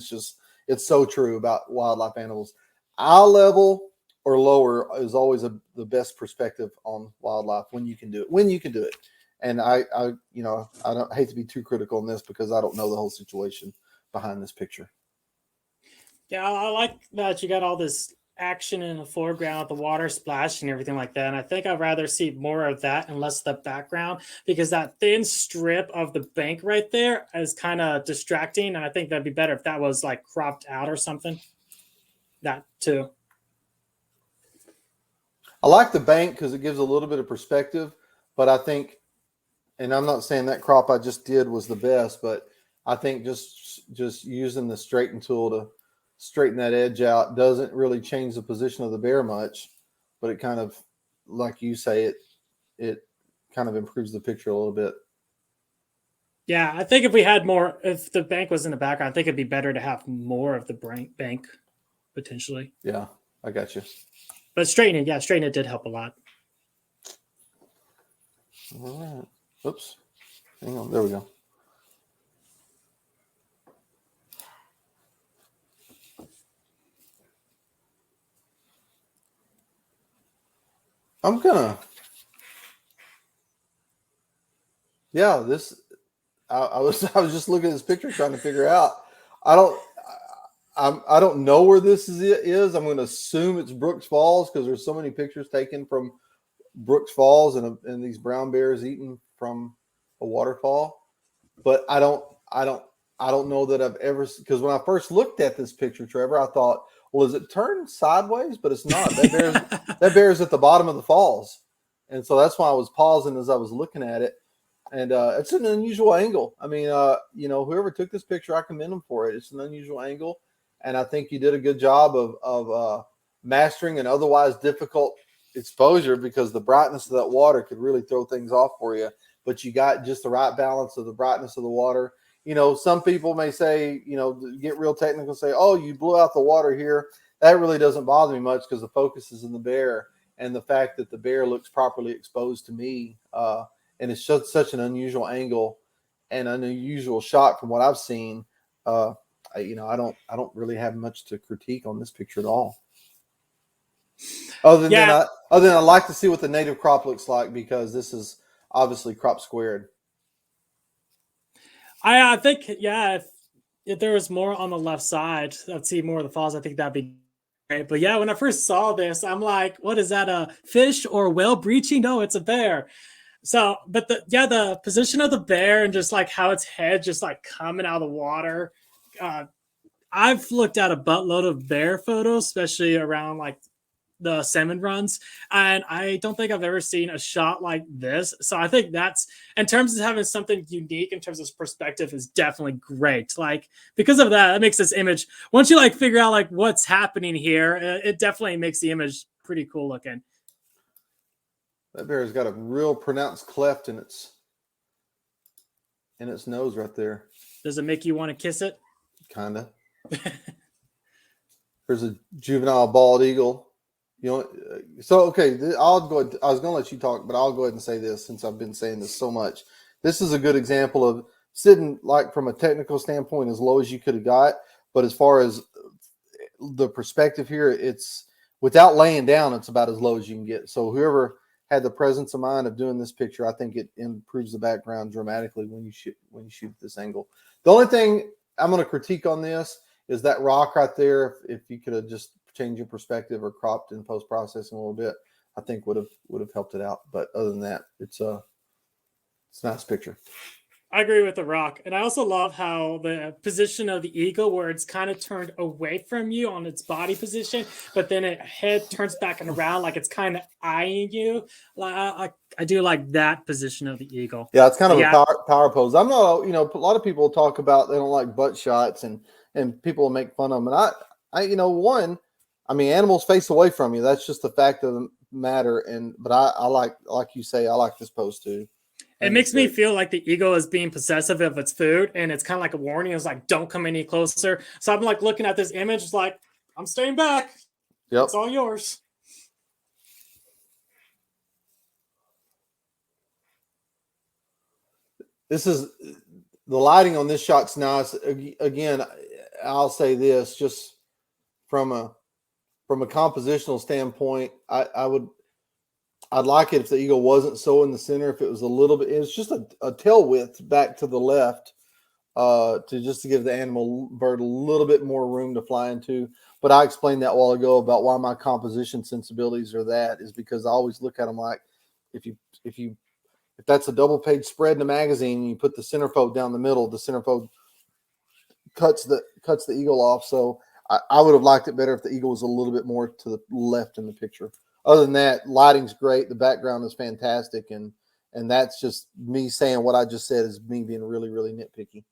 it's so true about wildlife animals. Eye level or lower is always the best perspective on wildlife when you can do it. And I don't hate to be too critical on this because I don't know the whole situation behind this picture. Yeah, I like that you got all this action in the foreground, the water splash and everything like that. And I think I'd rather see more of that and less the background because that thin strip of the bank right there is kind of distracting. And I think that'd be better if that was like cropped out or something. That too. I like the bank because it gives a little bit of perspective, but I think, and I'm not saying that crop I just did was the best, but I think just using the straighten tool to straighten that edge out doesn't really change the position of the bear much, but it kind of, like you say, it kind of improves the picture a little bit. Yeah, I think if the bank was in the background, I think it'd be better to have more of the bank potentially. Yeah, I got you. But straighten it did help a lot. All right. Oops. Hang on. There we go. I'm gonna. Yeah, this. I was just looking at this picture trying to figure out. I don't know where this is. I'm going to assume it's Brooks Falls because there's so many pictures taken from Brooks Falls and these brown bears eating from a waterfall. But I don't know that I've ever, because when I first looked at this picture, Trevor, I thought, well, is it turned sideways? But it's not. That bear's at the bottom of the falls, and so that's why I was pausing as I was looking at it. And it's an unusual angle. I mean, whoever took this picture, I commend them for it. It's an unusual angle, and I think you did a good job of mastering an otherwise difficult exposure because the brightness of that water could really throw things off for you. But you got just the right balance of the brightness of the water. Some people may say, get real technical, say, oh, you blew out the water here. That really doesn't bother me much because the focus is in the bear and the fact that the bear looks properly exposed to me. And it's just such an unusual angle and an unusual shot from what I've seen. I don't really have much to critique on this picture at all. Other than I like to see what the native crop looks like because this is obviously crop squared. I think, if there was more on the left side, I'd see more of the falls. I think that'd be great. But yeah, when I first saw this, I'm like, what is that, a fish or a whale breaching? No, it's a bear. So, but the position of the bear and just like how its head just like coming out of the water. I've looked at a buttload of bear photos, especially around like the salmon runs, and I don't think I've ever seen a shot like this. So I think that's, in terms of having something unique in terms of perspective, is definitely great. Like, because of that, it makes this image, once you like figure out like what's happening here, it definitely makes the image pretty cool looking. That bear has got a real pronounced cleft in its nose right there. Does it make you want to kiss it? Kinda. There's a juvenile bald eagle. So okay, I'll go ahead. I was going to let you talk, but I'll go ahead and say this since I've been saying this so much. This is a good example of sitting like from a technical standpoint as low as you could have got, but as far as the perspective here, it's without laying down, it's about as low as you can get. So whoever had the presence of mind of doing this picture, I think it improves the background dramatically when you shoot at this angle. The only thing I'm going to critique on this is that rock right there. If you could have just changed your perspective or cropped in post processing a little bit, I think would have helped it out. But other than that, it's a nice picture. I agree with The Rock. And I also love how the position of the eagle, where it's kind of turned away from you on its body position, but then it head turns back and around like it's kind of eyeing you. I do like that position of the eagle. Yeah, it's kind of Yeah. a power pose. I'm not, a lot of people talk about they don't like butt shots and people make fun of them. And animals face away from you. That's just the fact of the matter. But I like you say, I like this pose too. It makes me feel like the eagle is being possessive of its food, and it's kind of like a warning. It's like, don't come any closer. So I'm like looking at this image, it's like, I'm staying back. Yep. It's all yours. This is the lighting on this shot's nice. Again, I'll say this just from a compositional standpoint, I'd like it if the eagle wasn't so in the center. If it was a little bit, it's just a tail width back to the left, to give the bird a little bit more room to fly into. But I explained that a while ago about why my composition sensibilities are that is because I always look at them like if that's a double page spread in a magazine and you put the centerfold down the middle, the centerfold cuts the eagle off. So I would have liked it better if the eagle was a little bit more to the left in the picture. Other than that, lighting's great. The background is fantastic. And that's just me saying what I just said is me being really, really nitpicky.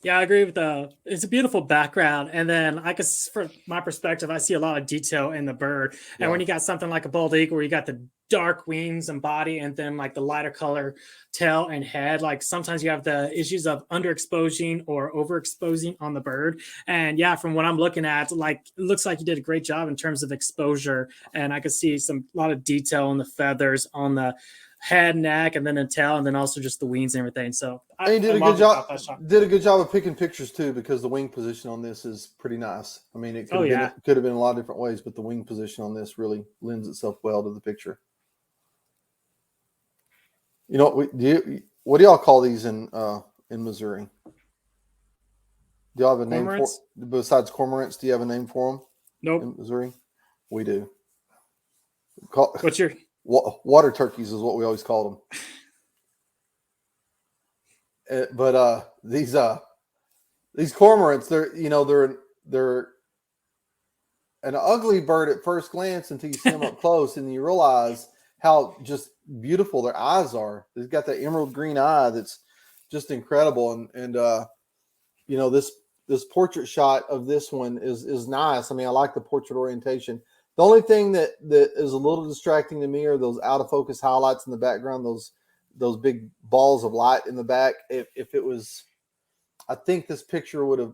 Yeah, I agree with it's a beautiful background. And then I guess from my perspective, I see a lot of detail in the bird. And when you got something like a bald eagle where you got the dark wings and body and then like the lighter color tail and head, like sometimes you have the issues of underexposing or overexposing on the bird. And yeah, from what I'm looking at, like it looks like you did a great job in terms of exposure. And I could see a lot of detail on the feathers, on the head, neck, and then the tail, and then also just the wings and everything. So he did a good job. Did a good job of picking pictures too, because the wing position on this is pretty nice. I mean, it could have been a lot of different ways, but the wing position on this really lends itself well to the picture. You know, what do y'all call these in Missouri? Do y'all have a name for besides cormorants? Do you have a name for them? Nope. In Missouri, we do. What's your water turkeys is what we always called them. But these cormorants, they're an ugly bird at first glance until you see them up close, and you realize how just beautiful their eyes are. They've got that emerald green eye that's just incredible, and this portrait shot of this one is nice. I mean, I like the portrait orientation. The only thing that is a little distracting to me are those out of focus highlights in the background, those big balls of light in the back. If it was, I think this picture would have,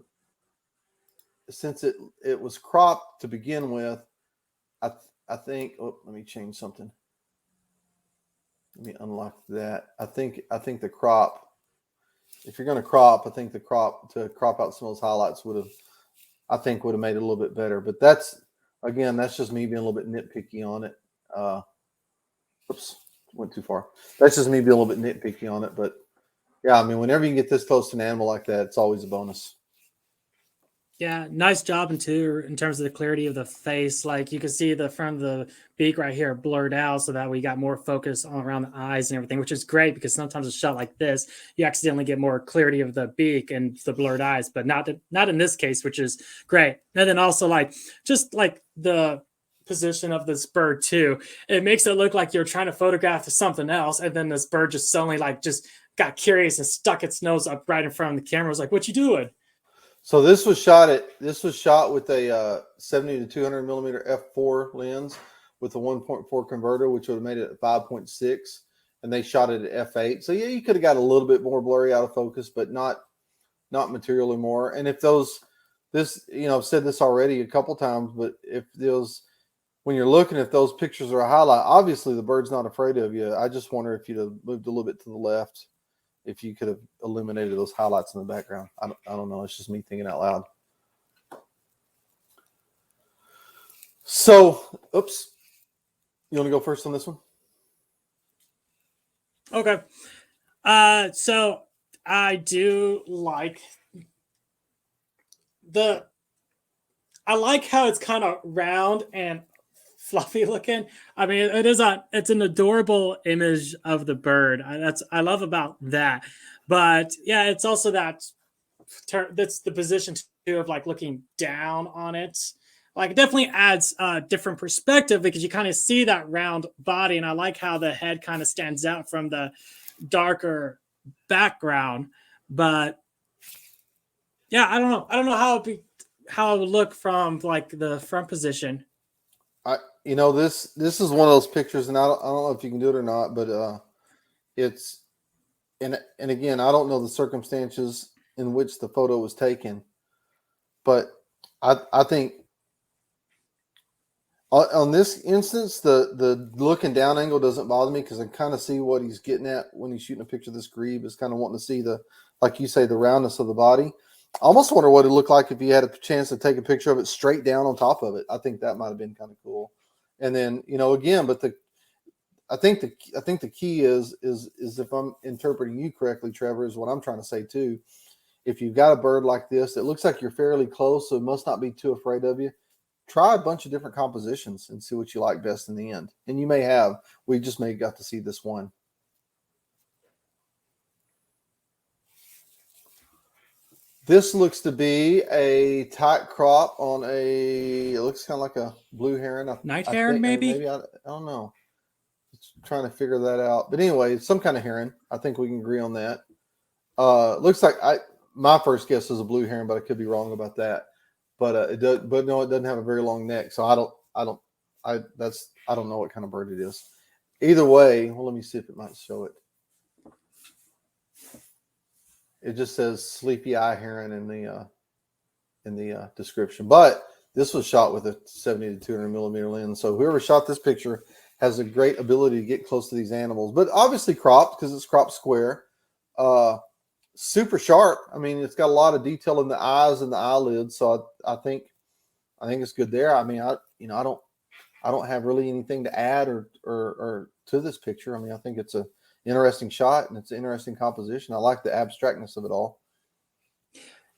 since it was cropped to begin with, I think, let me change something. Let me unlock that. I think the crop, if you're going to crop, I think to crop out some of those highlights would have made it a little bit better. But that's just me being a little bit nitpicky on it. Oops, went too far. That's just me being a little bit nitpicky on it. But yeah, I mean, whenever you get this close to an animal like that, it's always a bonus. Yeah, nice job in terms of the clarity of the face. Like you can see the front of the beak right here blurred out so that we got more focus around the eyes and everything, which is great because sometimes a shot like this, you accidentally get more clarity of the beak and the blurred eyes, but not in this case, which is great. And then also just the position of this bird too, it makes it look like you're trying to photograph something else, and then this bird just suddenly just got curious and stuck its nose up right in front of the camera. It was like, "What you doing?" So this was shot with a 70 to 200 millimeter f4 lens with a 1.4 converter, which would have made it at 5.6, and they shot it at f8. So yeah, you could have got a little bit more blurry out of focus, but not materially more. And if I've said this already a couple times, but when you're looking at those pictures are a highlight, obviously the bird's not afraid of you. I just wonder if you'd have moved a little bit to the left, if you could have eliminated those highlights in the background. I don't know. It's just me thinking out loud. So, oops. You want to go first on this one? Okay. So I do like I like how it's kind of round and fluffy looking. I mean, it's an adorable image of the bird. I love about that. But yeah, it's also that's the position too of like looking down on it. Like it definitely adds a different perspective because you kind of see that round body, and I like how the head kind of stands out from the darker background. But yeah, I don't know how it would look from like the front position. This is one of those pictures, and I don't know if you can do it or not, but it's and again, I don't know the circumstances in which the photo was taken, but I think on this instance, the looking down angle doesn't bother me because I kind of see what he's getting at when he's shooting a picture of this grebe, is kind of wanting to see like you say, the roundness of the body. I almost wonder what it'd look like if you had a chance to take a picture of it straight down on top of it. I think that might have been kind of cool. And then, again, but I think the key is if I'm interpreting you correctly, Trevor, is what I'm trying to say too. If you've got a bird like this, it looks like you're fairly close, so it must not be too afraid of you. Try a bunch of different compositions and see what you like best in the end. And you may have. We just may have got to see this one. This looks to be a tight crop on it looks kind of like a blue heron. Night heron, maybe? Maybe, I don't know. Trying to figure that out. But anyway, some kind of heron. I think we can agree on that. Looks like my first guess is a blue heron, but I could be wrong about that. But it doesn't have a very long neck, so I don't know what kind of bird it is. Either way, well, let me see if it might show it. It just says sleepy eye heron in the description. But this was shot with a 70 to 200 millimeter lens. So whoever shot this picture has a great ability to get close to these animals. But obviously cropped because it's cropped square. Super sharp. I mean, it's got a lot of detail in the eyes and the eyelids. So I think it's good there. I mean, I don't have really anything to add or to this picture. I mean, I think it's a interesting shot and it's an interesting composition. I like the abstractness of it all.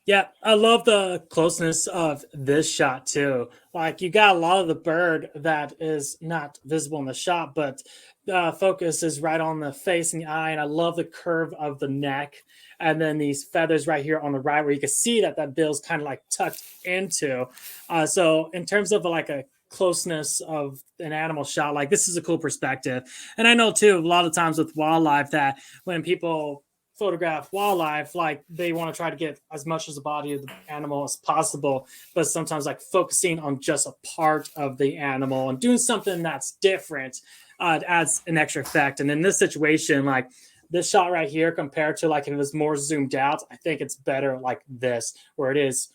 Yeah, I love the closeness of this shot too. Like you got a lot of the bird that is not visible in the shot, but the focus is right on the face and the eye. And I love the curve of the neck. And then these feathers right here on the right, where you can see that bill's kind of like tucked into. So in terms of like a closeness of an animal shot, like this is a cool perspective. And I know too, a lot of times with wildlife that when people photograph wildlife, like they want to try to get as much of the body of the animal as possible, but sometimes like focusing on just a part of the animal and doing something that's different adds an extra effect. And in this situation, like this shot right here compared to like if it was more zoomed out, I think it's better like this, where it is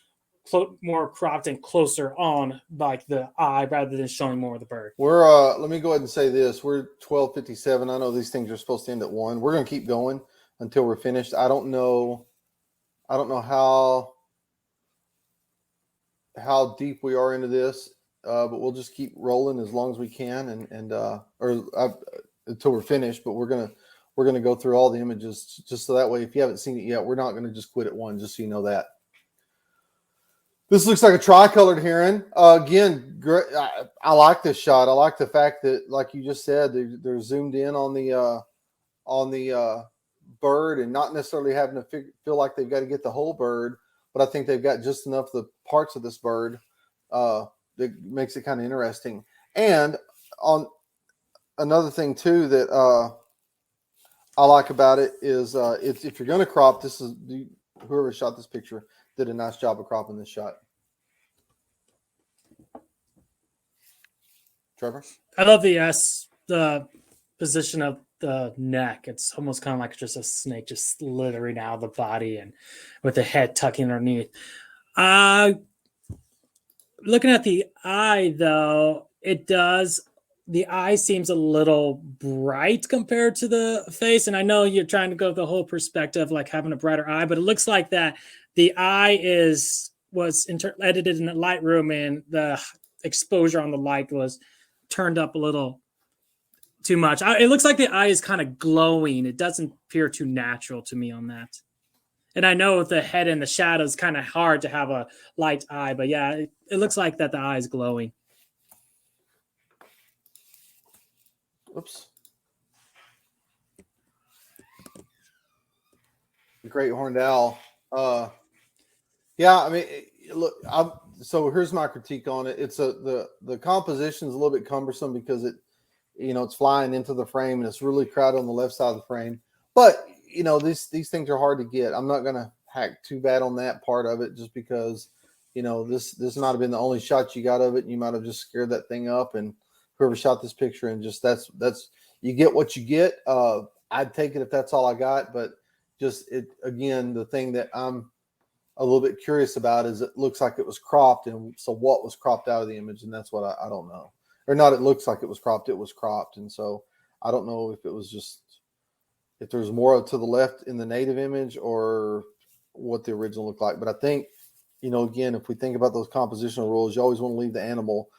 more cropped and closer on like the eye rather than showing more of the bird. We're let me go ahead and say this. We're 12:57. I know these things are supposed to end at 1. We're going to keep going until we're finished. I don't know how deep we are into this, but we'll just keep rolling as long as we can until we're finished. But we're gonna go through all the images just so that way, if you haven't seen it yet, we're not going to just quit at 1, just so you know that. This looks like a tricolored heron. Again, great. I like this shot. I like the fact that, like you just said, they're zoomed in on the bird and not necessarily having to feel like they've got to get the whole bird, but I think they've got just enough of the parts of this bird that makes it kind of interesting. And on another thing too that I like about it is it's, if you're going to crop, whoever shot this picture did a nice job of cropping this shot. Trevor? I love the position of the neck. It's almost kind of like just a snake just slithering out of the body and with the head tucking underneath. Looking at the eye though, the eye seems a little bright compared to the face. And I know you're trying to go the whole perspective, like having a brighter eye, but it looks like that the eye was edited in Lightroom and the exposure on the light was turned up a little too much. It looks like the eye is kind of glowing. It doesn't appear too natural to me on that. And I know with the head and the shadow is kind of hard to have a light eye, but yeah, it looks like that the eye is glowing. Oops. Great horned owl. Yeah, I mean, look, so here's my critique on it. It's the composition is a little bit cumbersome because it's flying into the frame and it's really crowded on the left side of the frame. But these things are hard to get. I'm not gonna hack too bad on that part of it just because this might have been the only shot you got of it, and you might have just scared that thing up. And whoever shot this picture, and just that's you get what you get. I'd take it if that's all I got, but just it again, the thing that I'm a little bit curious about is it looks like it was cropped, and so what was cropped out of the image, and that's what I don't know. Or not, it looks like it was cropped, and so I don't know if it was just if there's more to the left in the native image or what the original looked like. But I think, again, if we think about those compositional rules, you always want to leave the animal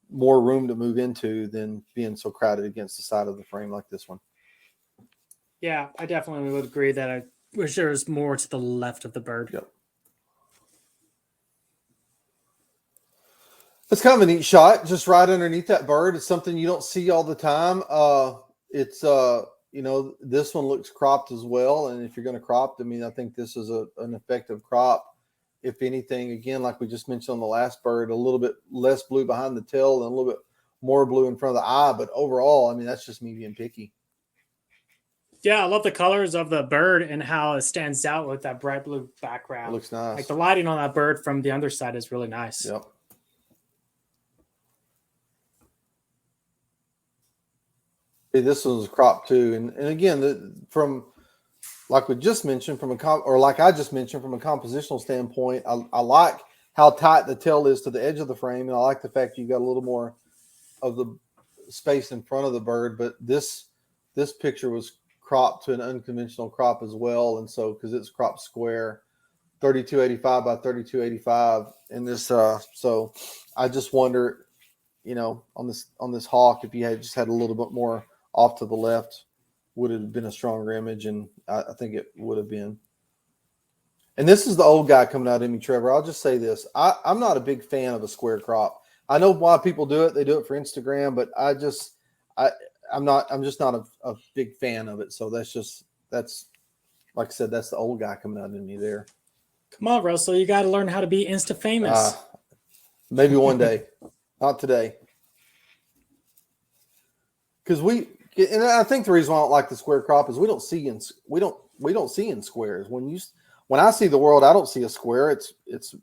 more room to move into than being so crowded against the side of the frame like this one. Yeah, I definitely would agree that I wish there was more to the left of the bird. Yep. It's kind of a neat shot, just right underneath that bird. It's something you don't see all the time. This one looks cropped as well. And if you're going to crop, I think this is an effective crop. If anything, again, like we just mentioned on the last bird, a little bit less blue behind the tail and a little bit more blue in front of the eye. But overall, that's just me being picky. Yeah, I love the colors of the bird and how it stands out with that bright blue background. It looks nice. Like the lighting on that bird from the underside is really nice. Yep. This one was cropped too, and again, from like we just mentioned from like I just mentioned from a compositional standpoint, I like how tight the tail is to the edge of the frame, and I like the fact you got a little more of the space in front of the bird. But this picture was cropped to an unconventional crop as well, and so because it's cropped square, 3285 by 3285, and this so I just wonder, on this hawk, if you had just had a little bit more off to the left, would have been a stronger image, and I think it would have been. And this is the old guy coming out in me, Trevor. I'll just say this: I'm not a big fan of a square crop. I know why people do it; they do it for Instagram, but I'm just not a big fan of it. So that's like I said, that's the old guy coming out in me there. Come on, Russell, you got to learn how to be Insta famous. Maybe one day, not today, because and I think the reason why I don't like the square crop is we don't see in squares. When I see the world, I don't see a square. It's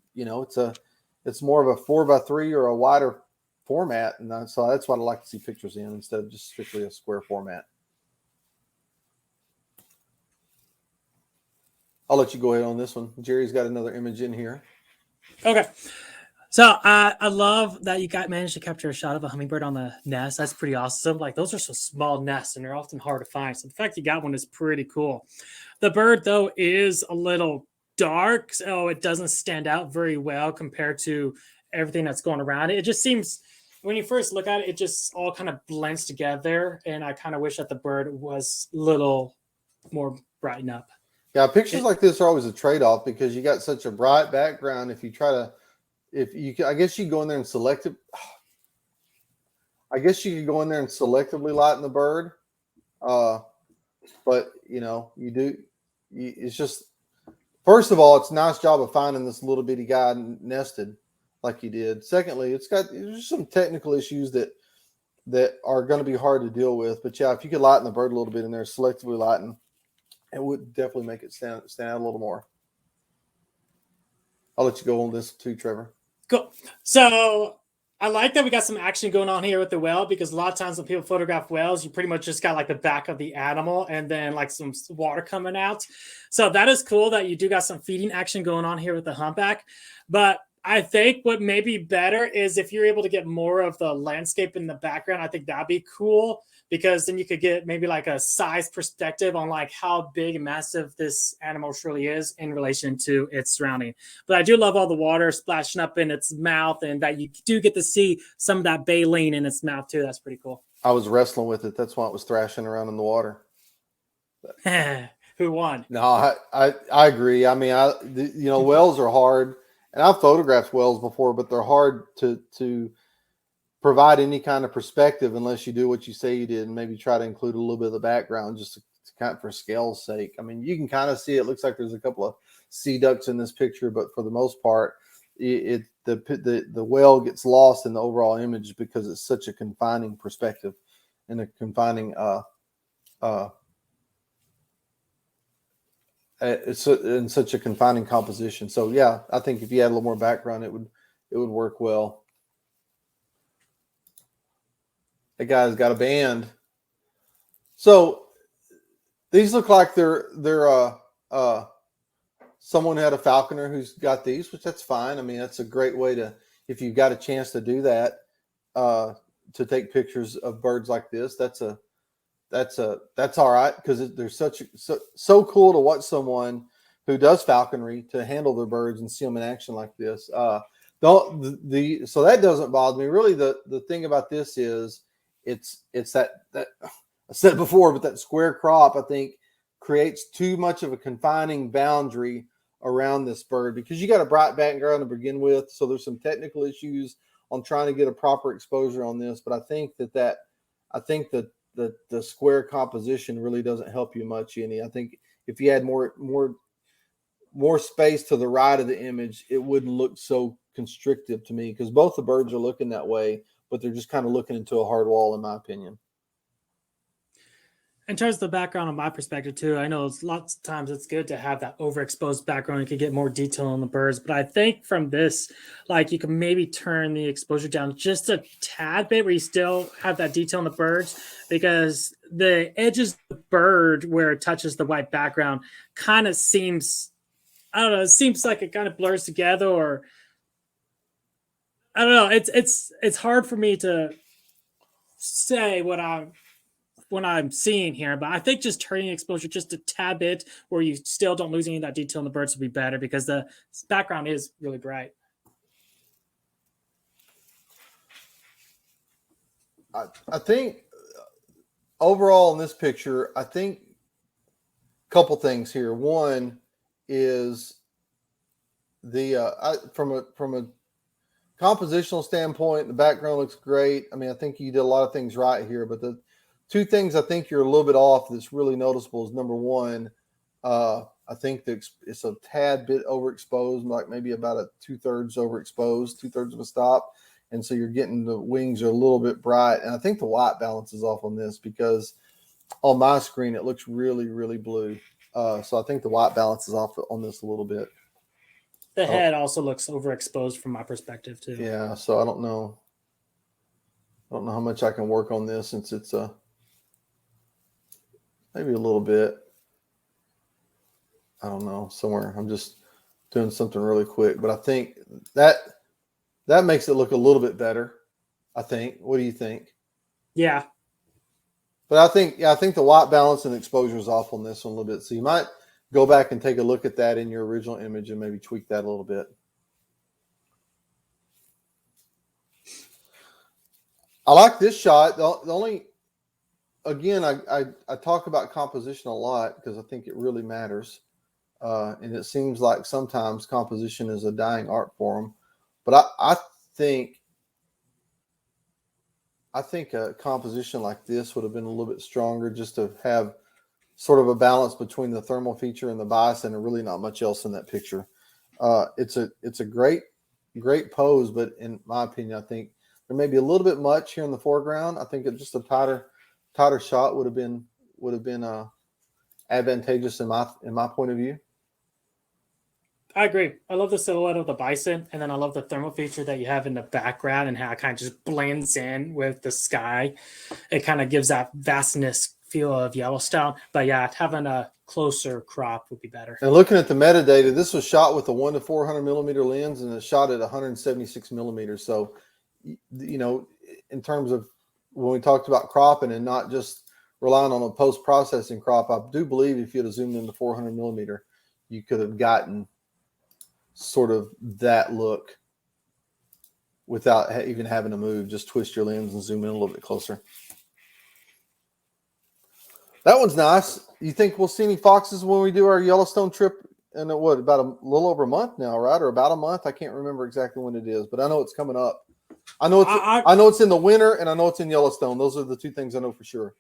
more of a 4x3 or a wider format, and so that's what I like to see pictures in instead of just strictly a square format. I'll let you go ahead on this one. Jerry's got another image in here. Okay. So I love that you managed to capture a shot of a hummingbird on the nest. That's pretty awesome. Like those are so small nests and they're often hard to find. So the fact you got one is pretty cool. The bird though is a little dark, so it doesn't stand out very well compared to everything that's going around it. It just seems when you first look at it, it just all kind of blends together. And I kind of wish that the bird was a little more brightened up. Yeah, pictures like this are always a trade-off because you got such a bright background. I guess you go in there and I guess you could go in there and selectively lighten the bird. But it's just, first of all, it's a nice job of finding this little bitty guy nested like you did. Secondly, there's some technical issues that are going to be hard to deal with. But yeah, if you could lighten the bird a little bit in there, selectively lighten, it would definitely make it stand out a little more. I'll let you go on this too, Trevor. Cool. So I like that we got some action going on here with the whale, because a lot of times when people photograph whales, you pretty much just got like the back of the animal and then like some water coming out. So that is cool that you do got some feeding action going on here with the humpback. But I think what may be better is if you're able to get more of the landscape in the background. I think that'd be cool, because then you could get maybe like a size perspective on like how big and massive this animal truly is in relation to its surrounding. But I do love all the water splashing up in its mouth, and that you do get to see some of that baleen in its mouth too. That's pretty cool. I was wrestling with it. That's why it was thrashing around in the water. Who won? No, I agree. I mean, whales are hard, and I've photographed whales before, but they're hard to provide any kind of perspective unless you do what you say you did and maybe try to include a little bit of the background just to kind of for scale's sake. I mean, you can kind of see it looks like there's a couple of sea ducks in this picture, but for the most part, the whale gets lost in the overall image because it's such a confining perspective and a confining it's in such a confining composition. So yeah, I think if you add a little more background, it would work well. That guy's got a band. So these look like they're someone had a falconer who's got these, which that's fine. I mean, that's a great way to, if you've got a chance to do that, to take pictures of birds like this. That's all right, because they're so cool to watch someone who does falconry to handle their birds and see them in action like this. So that doesn't bother me. Really, the thing about this is it's that I said it before, but that square crop, I think, creates too much of a confining boundary around this bird, because you got a bright background to begin with. So there's some technical issues on trying to get a proper exposure on this. But I think that the square composition really doesn't help you much any. I think if you had more space to the right of the image, it wouldn't look so constrictive to me, because both the birds are looking that way, but they're just kind of looking into a hard wall, in my opinion. In terms of the background, on my perspective too, I know lots of times it's good to have that overexposed background. You can get more detail on the birds, but I think from this, like, you can maybe turn the exposure down just a tad bit, where you still have that detail on the birds, because the edges of the bird where it touches the white background kind of seems, I don't know, it seems like it kind of blurs together, or I don't know. It's hard for me to say what I'm seeing here, but I think just turning exposure just a tad bit where you still don't lose any of that detail in the birds would be better, because the background is really bright. I think overall in this picture, I think a couple things here. One is from a compositional standpoint, the background looks great. I mean, I think you did a lot of things right here, but the two things I think you're a little bit off that's really noticeable is, number one, I think it's a tad bit overexposed, like maybe about a 2/3 overexposed, 2/3 of a stop. And so you're getting the wings are a little bit bright. And I think the white balance is off on this, because on my screen, it looks really, really blue. So I think the white balance is off on this a little bit. The head also looks overexposed from my perspective too. Yeah. So I don't know how much I can work on this, since it's maybe a little bit. I don't know, somewhere. I'm just doing something really quick, but I think that makes it look a little bit better, I think. What do you think? Yeah. But I think the white balance and exposure is off on this one a little bit. So you might go back and take a look at that in your original image and maybe tweak that a little bit. I like this shot. The only, again, I talk about composition a lot because I think it really matters. And it seems like sometimes composition is a dying art form. But I think a composition like this would have been a little bit stronger, just to have sort of a balance between the thermal feature and the bison, and really not much else in that picture. It's a great pose, but in my opinion, I think there may be a little bit much here in the foreground. I think just a tighter shot would have been advantageous in my point of view. I agree. I love the silhouette of the bison, and then I love the thermal feature that you have in the background and how it kind of just blends in with the sky. It kind of gives that vastness feel of Yellowstone. But yeah, having a closer crop would be better. And looking at the metadata, this was shot with a 1 to 400 millimeter lens, and it's shot at 176 millimeters. So, you know, in terms of when we talked about cropping and not just relying on a post-processing crop, I do believe if you'd have zoomed in to 400 millimeter, you could have gotten sort of that look without even having to move. Just twist your lens and zoom in a little bit closer. That one's nice. You think we'll see any foxes when we do our Yellowstone trip in about a little over a month now, right? Or about a month? I can't remember exactly when it is, but I know it's coming up. I know it's in the winter, and I know it's in Yellowstone. Those are the two things I know for sure.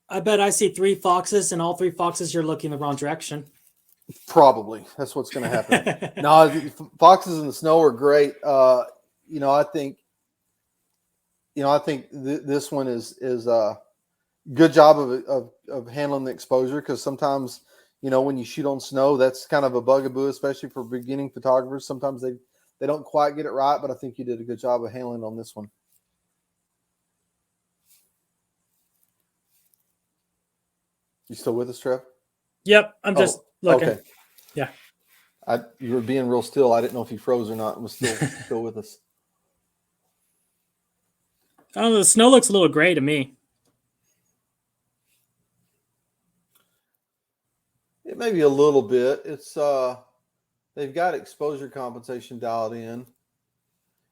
I bet I see 3 foxes, and all 3 foxes you're looking the wrong direction. Probably that's what's going to happen. No, foxes in the snow are great. I think this one is good job of handling the exposure, because sometimes, when you shoot on snow, that's kind of a bugaboo, especially for beginning photographers. Sometimes they don't quite get it right, but I think you did a good job of handling on this one. You still with us, Trev? Yep, I'm just looking. Okay. Yeah. You were being real still. I didn't know if you froze or not and was still with us. Oh, the snow looks a little gray to me. It may be a little bit. It's they've got exposure compensation dialed in.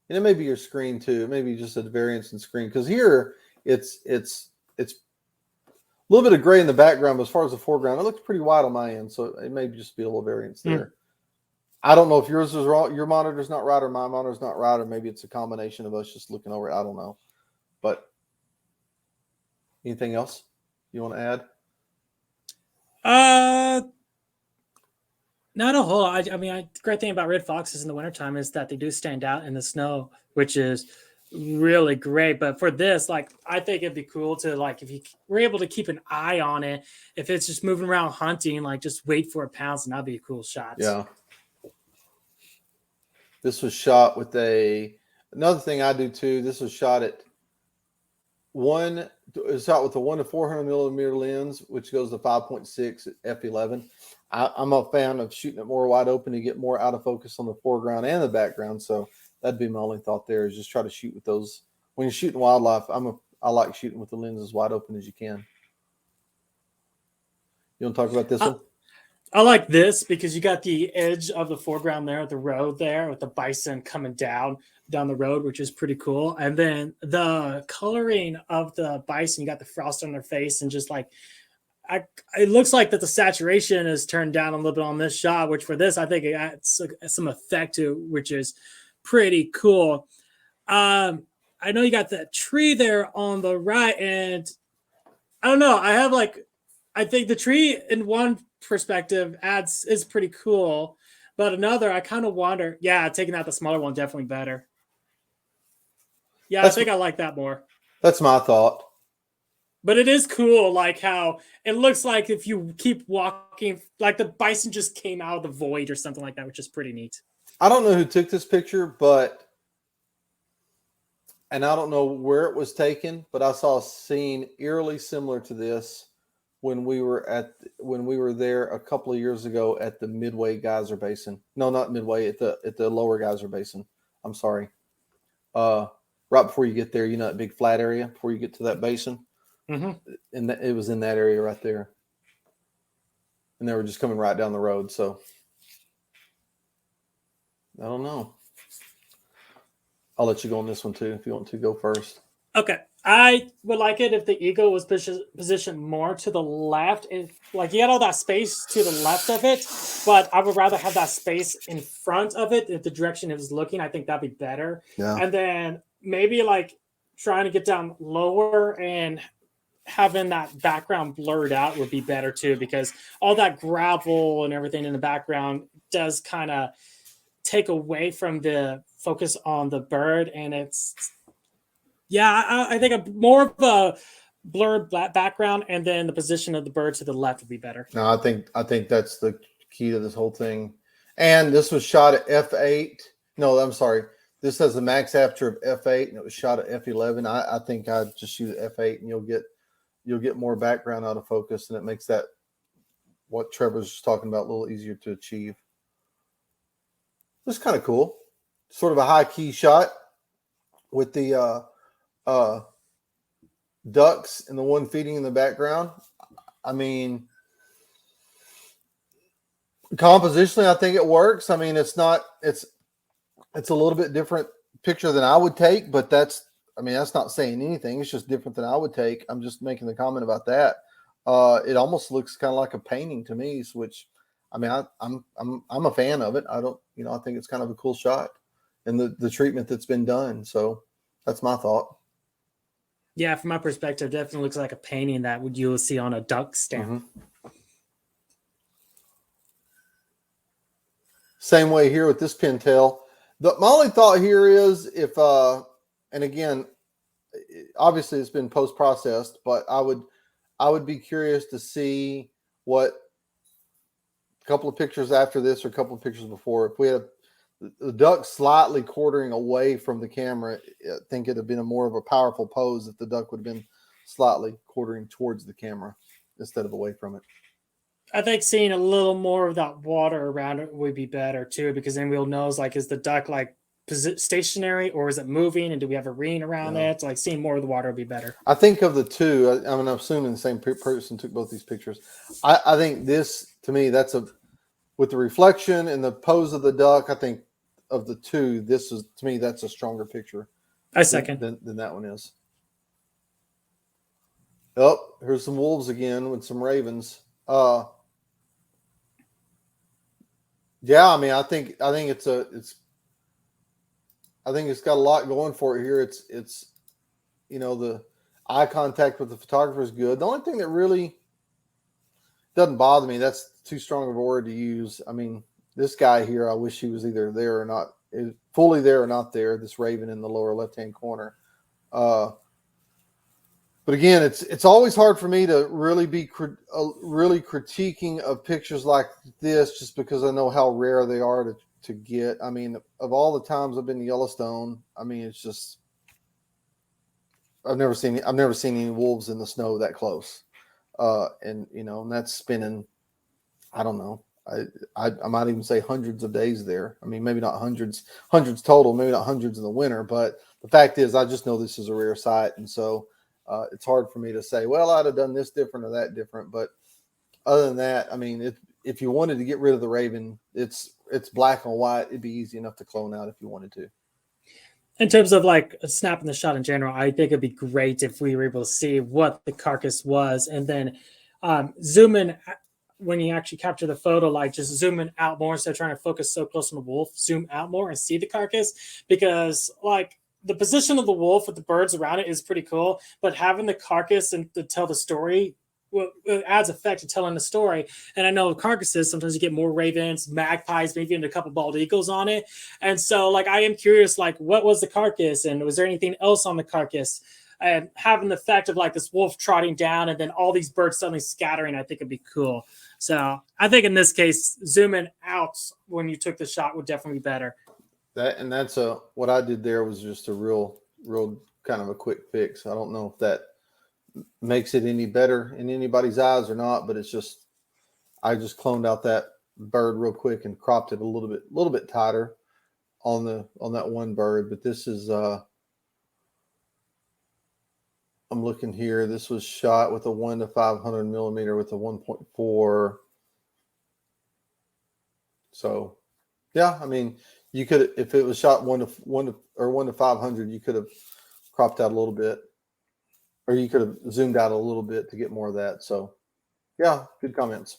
And it may be your screen too. It may be just a variance in screen, because here it's a little bit of gray in the background, but as far as the foreground, it looks pretty white on my end. So it may just be a little variance there. I don't know if yours is wrong, your monitor's not right, or my monitor's not right, or maybe it's a combination of us just looking over it. I don't know. But anything else you want to add? Not a whole. The great thing about red foxes in the wintertime is that they do stand out in the snow, which is really great. But for this, I think it'd be cool to, if you were able to keep an eye on it, if it's just moving around hunting, just wait for it pounce, and that'd be a cool shot. Yeah. This was shot with another thing I do too. This was shot at it's shot with a 1 to 400 millimeter lens, which goes to 5.6 at f11. I'm a fan of shooting it more wide open to get more out of focus on the foreground and the background. So that'd be my only thought there, is just try to shoot with those. When you're shooting wildlife, I like shooting with the lens as wide open as you can. You want to talk about this one? I like this because you got the edge of the foreground there, the road there with the bison coming down the road, which is pretty cool. And then the coloring of the bison, you got the frost on their face, and just it looks like that the saturation is turned down a little bit on this shot, which for this, I think it adds some effect to it, which is pretty cool. I know you got that tree there on the right, and I don't know. I think the tree in one perspective is pretty cool, but another, I kind of wonder. Yeah, taking out the smaller one definitely better. Yeah, I think I like that more. That's my thought. But it is cool, how it looks like if you keep walking, the bison just came out of the void or something like that, which is pretty neat. I don't know who took this picture, and I don't know where it was taken, but I saw a scene eerily similar to this when we were there a couple of years ago at the Midway Geyser Basin. No, not Midway, at the Lower Geyser Basin. I'm sorry. Right before you get there, that big flat area before you get to that basin. Mm-hmm. And it was in that area right there. And they were just coming right down the road. So I don't know. I'll let you go on this one too if you want to go first. Okay. I would like it if the eagle was positioned more to the left. You had all that space to the left of it, but I would rather have that space in front of it if the direction it was looking. I think that'd be better. Yeah. And then maybe trying to get down lower and having that background blurred out would be better too, because all that gravel and everything in the background does kind of take away from the focus on the bird. And I think more of a blurred background, and then the position of the bird to the left would be better. No, I think that's the key to this whole thing. And this was shot at f8. No, I'm sorry. This has a max aperture of f8, and it was shot at f11. I think I'd just shoot at f8, and you'll get more background out of focus, and it makes that, what Trevor's just talking about, a little easier to achieve. It's kind of cool. Sort of a high key shot with the ducks and the one feeding in the background. I mean, compositionally, I think it works. I mean, it's a little bit different picture than I would take, but that's not saying anything. It's just different than I would take. I'm just making the comment about that. It almost looks kind of like a painting to me, which, I'm a fan of it. I think it's kind of a cool shot, and the treatment that's been done. So that's my thought. Yeah, from my perspective, definitely looks like a painting that you'll see on a duck stamp. Mm-hmm. Same way here with this pintail. My only thought here is if, and again, obviously it's been post processed, but I would be curious to see what a couple of pictures after this or a couple of pictures before. If we had the duck slightly quartering away from the camera, I think it'd have been more of a powerful pose if the duck would have been slightly quartering towards the camera instead of away from it. I think seeing a little more of that water around it would be better too, because then we'll know is the duck stationary or is it moving, and do we have a ring around it? Like seeing more of the water would be better. I think of the two. I'm assuming the same person took both these pictures. I think this, to me, with the reflection and the pose of the duck. I think of the two, this is, to me, that's a stronger picture. I second than that one is. Oh, here's some wolves again with some ravens. Yeah, I mean, I think it's got a lot going for it here. It's the eye contact with the photographer is good. The only thing that really doesn't bother me, that's too strong of a word to use. I mean, this guy here, I wish he was either there or not, fully there or not there. This raven in the lower left-hand corner. But again, it's always hard for me to really be really critiquing of pictures like this, just because I know how rare they are to get. I mean, of all the times I've been to Yellowstone, I mean, it's just I've never seen any wolves in the snow that close, and that's spending, I don't know, I might even say hundreds of days there. I mean, maybe not hundreds total, maybe not hundreds in the winter, but the fact is, I just know this is a rare sight, and so. It's hard for me to say, well, I'd have done this different or that different. But other than that, I mean, if you wanted to get rid of the raven, it's black and white. It'd be easy enough to clone out if you wanted to. In terms of snapping the shot in general, I think it'd be great if we were able to see what the carcass was, and then zoom in when you actually capture the photo, just zoom in out more instead of trying to focus so close on the wolf. Zoom out more and see the carcass, because the position of the wolf with the birds around it is pretty cool, but having the carcass and to tell the story, it adds effect to telling the story. And I know carcasses, sometimes you get more ravens, magpies, maybe even a couple bald eagles on it. And so I am curious, what was the carcass, and was there anything else on the carcass? And having the effect of this wolf trotting down and then all these birds suddenly scattering, I think it'd be cool. So I think in this case, zooming out when you took the shot would definitely be better. That's what I did there was just a real kind of a quick fix. I don't know if that makes it any better in anybody's eyes or not, but I just cloned out that bird real quick and cropped it a little bit tighter on that one bird. But this is I'm looking here. This was shot with a 1 to 500 millimeter with a 1.4. So yeah, I mean, you could, if it was shot 1 to 500, you could have cropped out a little bit, or you could have zoomed out a little bit to get more of that. So, yeah, good comments.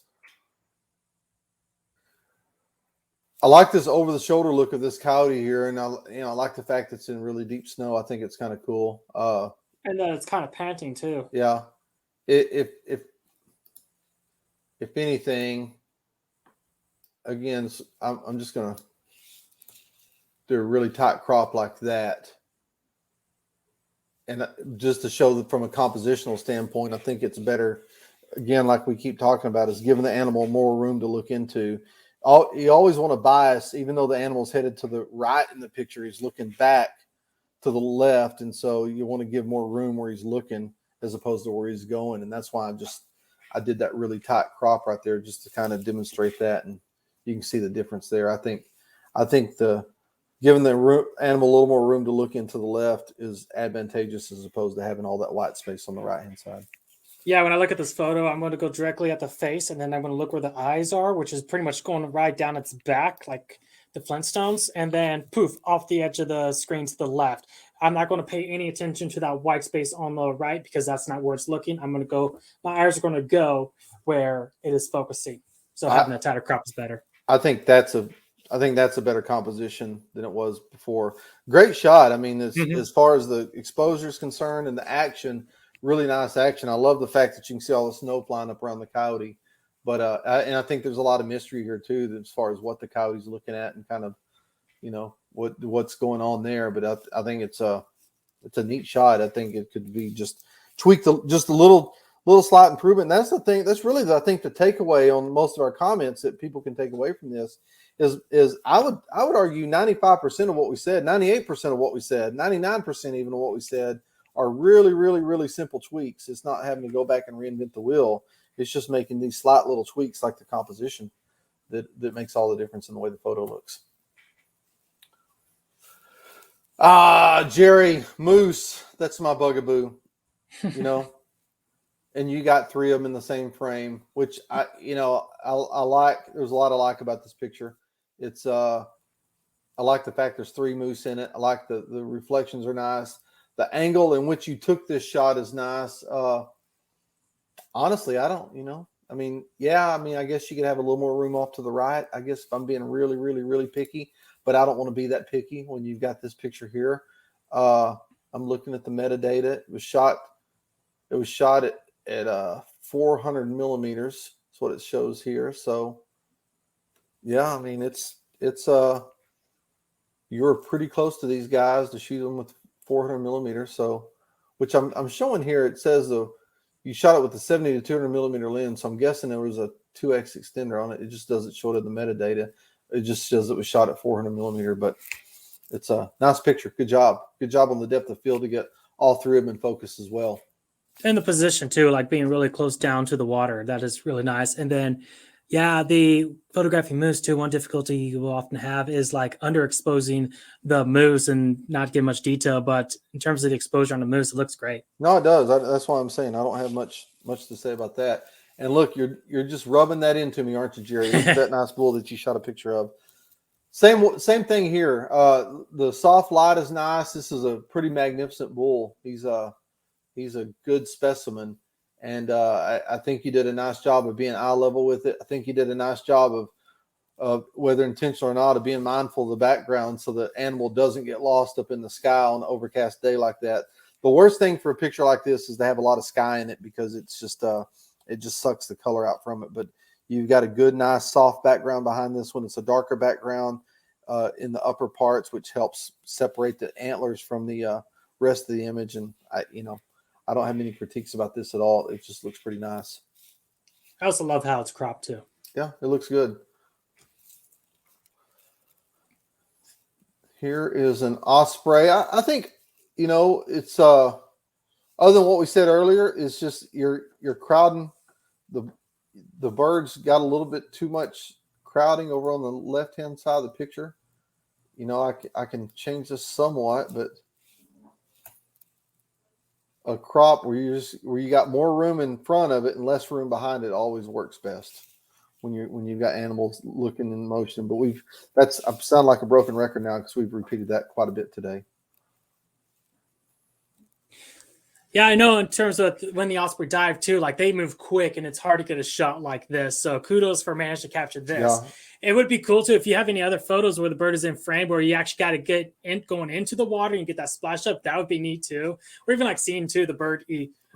I like this over the shoulder look of this coyote here, and I like the fact it's in really deep snow. I think it's kind of cool. And then it's kind of panting too. Yeah, if anything, again, I'm just gonna do a really tight crop like that. And just to show that from a compositional standpoint, I think it's better, again, like we keep talking about, is giving the animal more room to look into. You always want to bias, even though the animal's headed to the right in the picture, he's looking back to the left. And so you want to give more room where he's looking as opposed to where he's going. And that's why I did that really tight crop right there, just to kind of demonstrate that. And you can see the difference there. I think giving the animal a little more room to look into the left is advantageous as opposed to having all that white space on the right-hand side. Yeah, when I look at this photo, I'm going to go directly at the face, and then I'm going to look where the eyes are, which is pretty much going right down its back, like the Flintstones, and then poof, off the edge of the screen to the left. I'm not going to pay any attention to that white space on the right because that's not where it's looking. My eyes are going to go where it is focusing. So having a tighter crop is better. I think that's I think that's a better composition than it was before. Great shot. I mean, as far as the exposure is concerned and the action, really nice action. I love the fact that you can see all the snow flying up around the coyote. But and I think there's a lot of mystery here too, as far as what the coyote's looking at and kind of, what's going on there. But I think it's a neat shot. I think it could be just tweaked just a little slight improvement. And that's the thing. That's really I think the takeaway on most of our comments that people can take away from this is I would argue 95% of what we said, 98% of what we said, 99% even of what we said are really, really, really simple tweaks. It's not having to go back and reinvent the wheel. It's just making these slight little tweaks like the composition that makes all the difference in the way the photo looks. Jerry, moose, that's my bugaboo, and you got 3 of them in the same frame, which I like. There's a lot I like about this picture. It's I like the fact there's 3 moose in it. I like the reflections are nice. The angle in which you took this shot is nice. Honestly, I don't, I guess you could have a little more room off to the right. I guess if I'm being really, really, really picky, but I don't want to be that picky when you've got this picture here. I'm looking at the metadata. It was shot at 400 millimeters. That's what it shows here. So yeah, I mean, it's you're pretty close to these guys to shoot them with 400 millimeters. So, which I'm showing here, it says you shot it with a 70 to 200 millimeter lens. So I'm guessing there was a 2x extender on it. It just doesn't show it in the metadata. It just says it was shot at 400 millimeter, but it's a nice picture. Good job. Good job on the depth of field to get all 3 of them in focus as well. And the position too, like being really close down to the water. That is really nice. And then, yeah, the photographing moose too, one difficulty you will often have is like underexposing the moose and not get much detail. But in terms of the exposure on the moose, it looks great. No, it does. That's why I'm saying I don't have much to say about that. And look, you're just rubbing that into me, aren't you, Jerry? Look at that nice bull that you shot a picture of. Same thing here. The soft light is nice. This is a pretty magnificent bull. He's a good specimen, and I think you did a nice job of being eye level with it. I think you did a nice job of whether intentional or not, of being mindful of the background so the animal doesn't get lost up in the sky on an overcast day like that. The worst thing for a picture like this is to have a lot of sky in it because it's just it just sucks the color out from it. But you've got a good, nice, soft background behind this one. It's a darker background in the upper parts, which helps separate the antlers from the rest of the image. And I don't have many critiques about this at all. It just looks pretty nice. I also love how it's cropped too. Yeah, it looks good. Here is an osprey. I think, it's other than what we said earlier, it's just you're crowding the birds got a little bit too much crowding over on the left-hand side of the picture. I can change this somewhat, but a crop where you got more room in front of it and less room behind it always works best when you've got animals looking in motion. But I sound like a broken record now because we've repeated that quite a bit today. Yeah, I know in terms of when the osprey dive too, like they move quick and it's hard to get a shot like this. So kudos for managing to capture this. Yeah. It would be cool too if you have any other photos where the bird is in frame where you actually got to get in going into the water and get that splash up. That would be neat too. Or even like seeing too the bird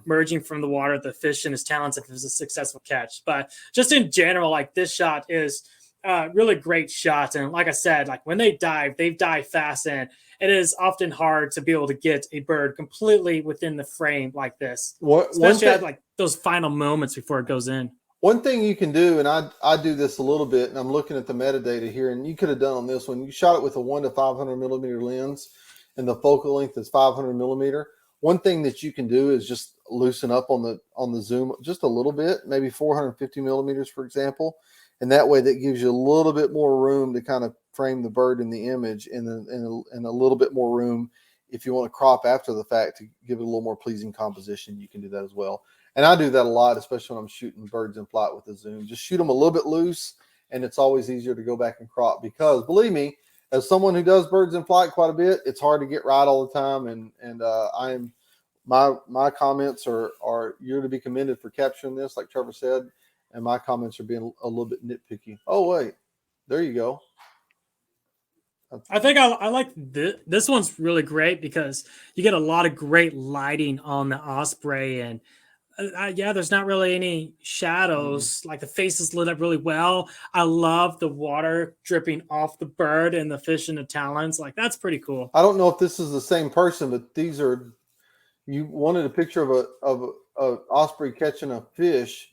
emerging from the water, the fish in his talons if it was a successful catch. But just in general, like this shot is really great shot. And like I said, like when they dive fast, and it is often hard to be able to get a bird completely within the frame like this, especially at like those final moments before it goes in. One thing you can do, and I do this a little bit, and I'm looking at the metadata here, and you could have done on this one. You shot it with a 1 to 500 millimeter lens, and the focal length is 500 millimeter. One thing that you can do is just loosen up on the zoom just a little bit, maybe 450 millimeters, for example. And that way that gives you a little bit more room to kind of frame the bird in the image and a little bit more room if you want to crop after the fact to give it a little more pleasing composition. You can do that as well. And I do that a lot, especially when I'm shooting birds in flight with the zoom. Just shoot them a little bit loose, and it's always easier to go back and crop because, believe me, as someone who does birds in flight quite a bit, it's hard to get right all the time. And my comments are you're to be commended for capturing this, like Trevor said. And my comments are being a little bit nitpicky. Oh, wait, there you go. I think I like this one's really great because you get a lot of great lighting on the osprey, and yeah, there's not really any shadows. Like the face is lit up really well. I love the water dripping off the bird and the fish in the talons. Like that's pretty cool. I don't know if this is the same person, but these are, you wanted a picture of a osprey catching a fish.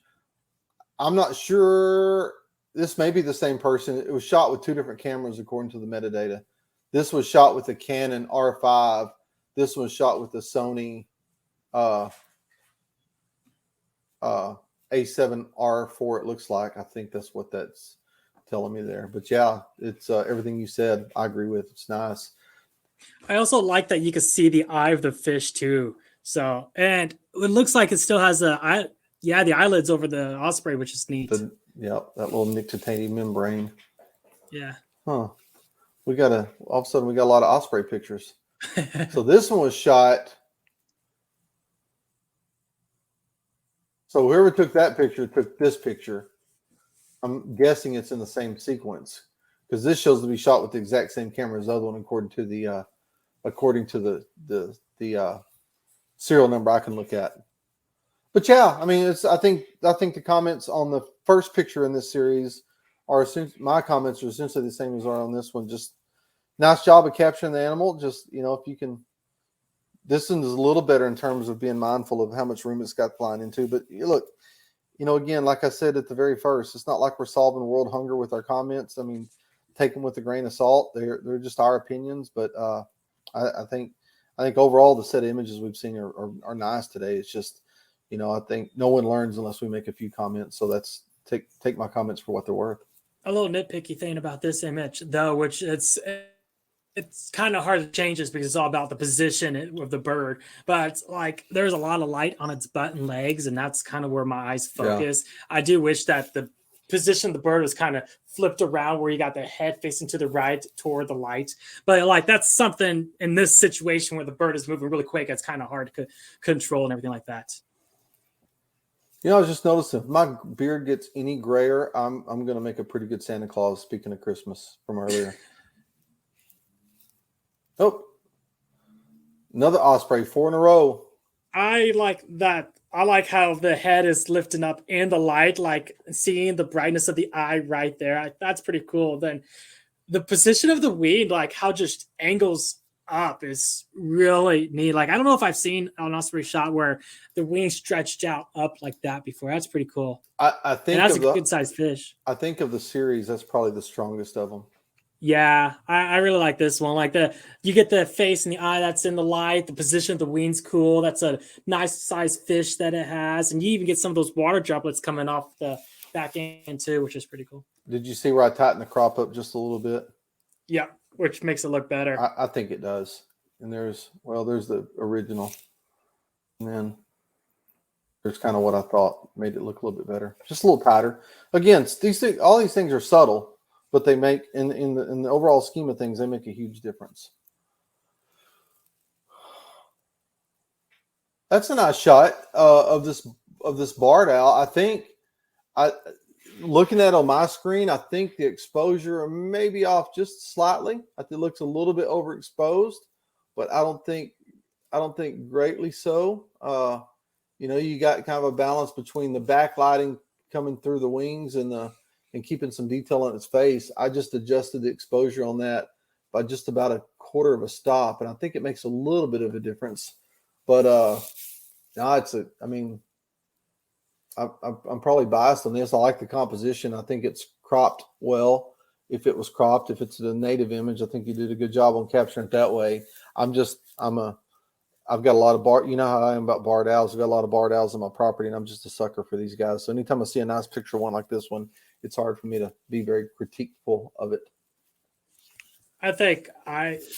I'm not sure. This may be the same person. It was shot with two different cameras according to the metadata. This was shot with the Canon R5. This was shot with the Sony A7R4. It looks like. I think that's what that's telling me there. But yeah, it's everything you said. I agree with. It's nice. I also like that you can see the eye of the fish too. So, and it looks like it still has the eyelids over the osprey, which is neat. That little nictitating membrane. Yeah. Huh. All of a sudden we got a lot of osprey pictures. So this one was shot. So whoever took that picture took this picture. I'm guessing it's in the same sequence because this shows to be shot with the exact same camera as the other one, according to the serial number I can look at. But yeah, I mean, I think the comments on the first picture in this series my comments are essentially the same as are on this one. Just nice job of capturing the animal. Just, if you can, this one is a little better in terms of being mindful of how much room it's got flying into. But look, again, like I said at the very first, it's not like we're solving world hunger with our comments. I mean, take them with a grain of salt. They're just our opinions. But I think overall the set of images we've seen are nice today. It's just, I think no one learns unless we make a few comments. So that's take my comments for what they're worth. A little nitpicky thing about this image, though, which it's kind of hard to change this because it's all about the position of the bird. But like, there's a lot of light on its butt and legs, and that's kind of where my eyes focus. Yeah. I do wish that the position of the bird was kind of flipped around, where you got the head facing to the right toward the light. But like, that's something in this situation where the bird is moving really quick. It's kind of hard to control and everything like that. I was just noticing if my beard gets any grayer, I'm going to make a pretty good Santa Claus, speaking of Christmas from earlier. Oh, another osprey, 4 in a row. I like that. I like how the head is lifting up in the light, like seeing the brightness of the eye right there. That's pretty cool. Then the position of the wing, like how just angles up, is really neat. Like, I don't know if I've seen an osprey shot where the wing stretched out up like that before. That's pretty cool. I think that's a good sized fish. I think of the series, that's probably the strongest of them. Yeah, I really like this one. Like you get the face and the eye that's in the light. The position of the wing's cool. That's a nice sized fish that it has, and you even get some of those water droplets coming off the back end too, which is pretty cool. Did you see where I tightened the crop up just a little bit? Yeah, which makes it look better. I think it does. And there's the original, and then there's kind of what I thought made it look a little bit better, just a little tighter. Again, all these things are subtle, but they make in the overall scheme of things, they make a huge difference. That's a nice shot of this barred owl. I think looking at it on my screen, I think the exposure may be off just slightly. I think it looks a little bit overexposed, but I don't think greatly so. You got kind of a balance between the backlighting coming through the wings and keeping some detail on its face. I just adjusted the exposure on that by just about a quarter of a stop, and I think it makes a little bit of a difference. But I'm probably biased on this. I like the composition. I think it's cropped well. If it was cropped, if it's a native image, I think you did a good job on capturing it that way. I've got a lot of barred, you know how I am about barred owls. I've got a lot of barred owls on my property, and I'm just a sucker for these guys. So anytime I see a nice picture one like this one, it's hard for me to be very critiqueful of it. I think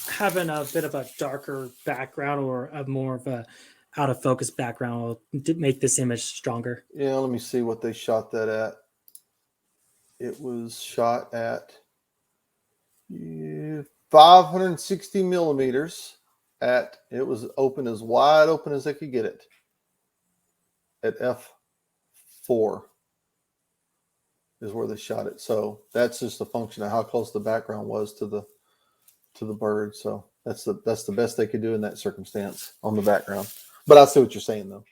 having a bit of a darker background or a more of a out of focus background will make this image stronger. Yeah, let me see what they shot that at. It was shot at 560 millimeters. It was as wide open as they could get it at f4 is where they shot it. So that's just a function of how close the background was to to the bird. So that's the best they could do in that circumstance on the background. But I see what you're saying though.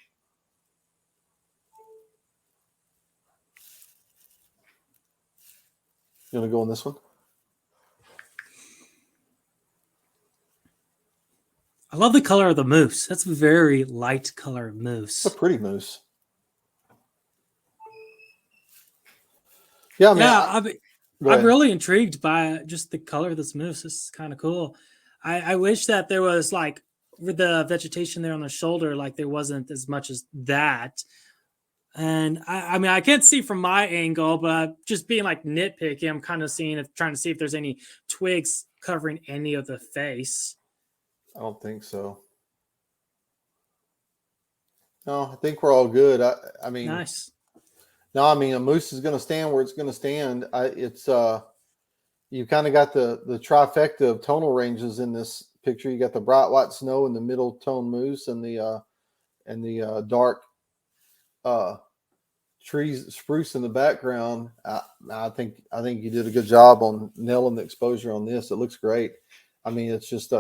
You want to go on this one? I love the color of the moose. That's a very light color moose. It's a pretty moose. Yeah, I mean, I'm really intrigued by just the color of this moose. This is kind of cool. I wish that there was like with the vegetation there on the shoulder, like there wasn't as much as that. And I mean, I can't see from my angle, but just being like nitpicky, I'm kind of trying to see if there's any twigs covering any of the face. I don't think so. No, I think we're all good. I mean, Nice. No, I mean a moose is going to stand where it's going to stand. You kind of got the trifecta of tonal ranges in this picture. You got the bright white snow in the middle tone moose, and the dark trees, spruce in the background. I think you did a good job on nailing the exposure on this. It looks great. I mean, it's just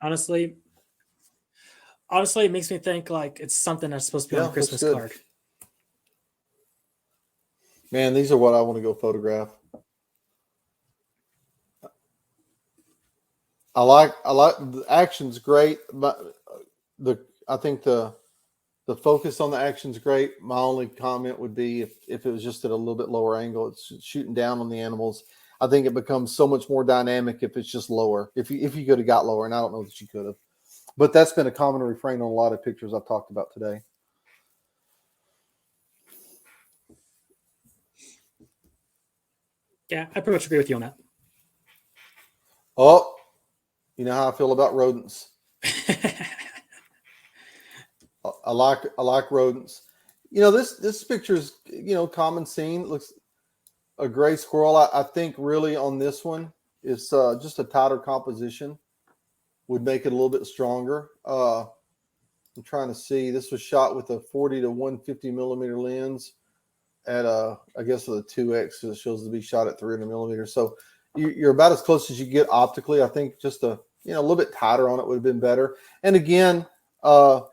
honestly, it makes me think like it's something that's supposed to be on a Christmas card. Man, these are what I want to go photograph. I like the action's great, but I think the focus on the action's great. My only comment would be if it was just at a little bit lower angle, it's shooting down on the animals. I think it becomes so much more dynamic if it's just lower. If you could have got lower, and I don't know that you could have, but that's been a common refrain on a lot of pictures I've talked about today. Yeah, I pretty much agree with you on that. Oh, you know how I feel about rodents. I like rodents. You know, this picture is, common scene. It looks a gray squirrel. I think really on this one is just a tighter composition would make it a little bit stronger. I'm trying to see. This was shot with a 40 to 150 millimeter lens at I guess with a 2x, so it shows to be shot at 300 millimeters. So you're about as close as you get optically. I think just a little bit tighter on it would have been better. And again, I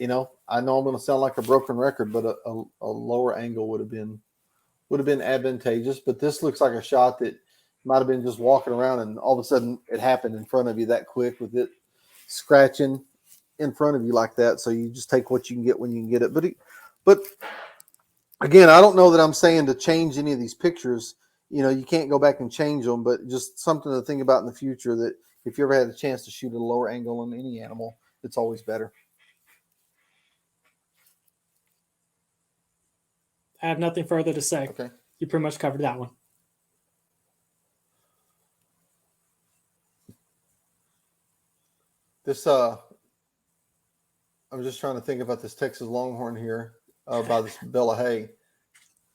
know I'm going to sound like a broken record, but a lower angle would have been advantageous. But this looks like a shot that might have been just walking around, and all of a sudden it happened in front of you that quick with it scratching in front of you like that. So you just take what you can get when you can get it. But again, I don't know that I'm saying to change any of these pictures. You can't go back and change them, but just something to think about in the future, that if you ever had a chance to shoot at a lower angle on any animal, it's always better. I have nothing further to say. Okay. You pretty much covered that one. This, I'm just trying to think about this Texas Longhorn here by this Bella Hay.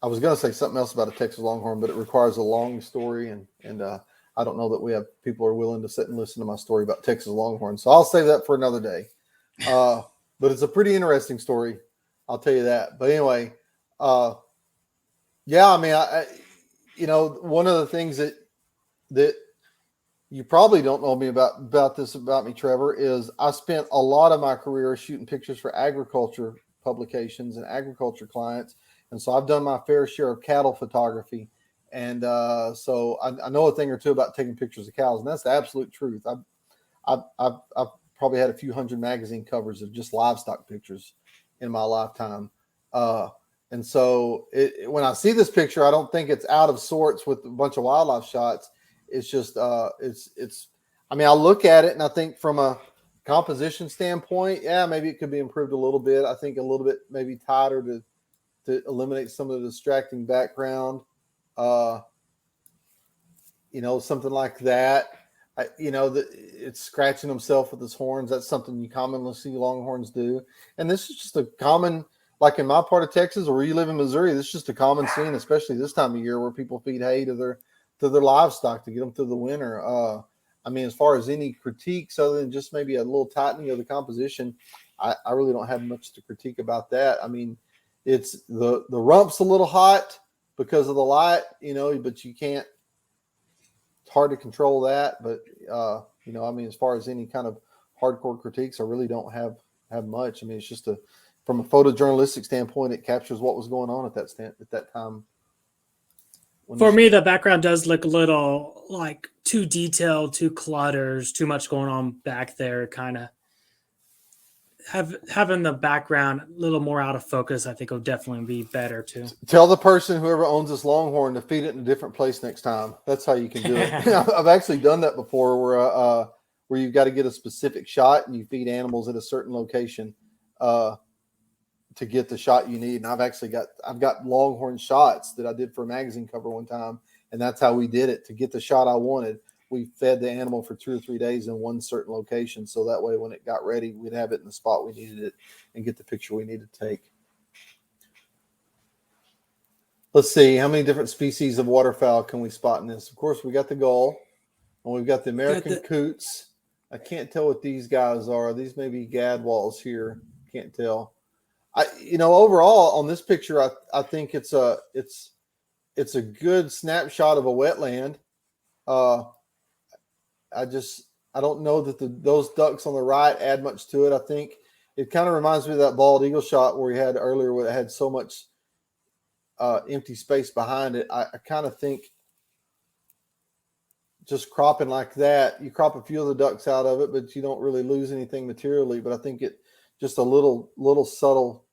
I was going to say something else about a Texas Longhorn, but it requires a long story, and I don't know that we have people who are willing to sit and listen to my story about Texas Longhorn. So I'll save that for another day. But it's a pretty interesting story, I'll tell you that. But anyway, yeah, I mean, one of the things that you probably don't know me about me, Trevor, is I spent a lot of my career shooting pictures for agriculture publications and agriculture clients. And so I've done my fair share of cattle photography. And so I know a thing or two about taking pictures of cows, and that's the absolute truth. I've probably had a few hundred magazine covers of just livestock pictures in my lifetime. And so when I see this picture, I don't think it's out of sorts with a bunch of wildlife shots. It's just, I mean, I look at it and I think from a composition standpoint, yeah, maybe it could be improved a little bit. I think a little bit maybe tighter to eliminate some of the distracting background. Something like that. It's scratching himself with his horns. That's something you commonly see longhorns do. And this is just a common, like in my part of Texas or where you live in Missouri, this is just a common scene, especially this time of year where people feed hay to their livestock to get them through the winter. I mean, as far as any critiques other than just maybe a little tightening of the composition, I really don't have much to critique about that. I mean, it's the rump's a little hot because of the light, but you can't, it's hard to control that. But you know, I mean, as far as any kind of hardcore critiques, I really don't have much. I mean, it's just from a photojournalistic standpoint, it captures what was going on at that time. For me, the background does look a little like too detailed, too clutters, too much going on back there. Kind of having the background a little more out of focus, I think, will definitely be better too. Tell the person, whoever owns this Longhorn, to feed it in a different place next time. That's how you can do it. I've actually done that before, where you've got to get a specific shot and you feed animals at a certain location to get the shot you need. And I've got Longhorn shots that I did for a magazine cover one time, and that's how we did it. To get the shot I wanted, we fed the animal for 2 or 3 days in one certain location, so that way when it got ready, we'd have it in the spot we needed it and get the picture we needed to take. Let's see, how many different species of waterfowl can we spot in this? Of course, we got the gull, and we've got the American coots. I can't tell what these guys are. These may be gadwalls here. Can't tell. Overall on this picture, I think it's a good snapshot of a wetland. I don't know that those ducks on the right add much to it. I think it kind of reminds me of that bald eagle shot where we had earlier, where it had so much empty space behind it. I kind of think just cropping like that, you crop a few of the ducks out of it, but you don't really lose anything materially. But I think it just a little subtle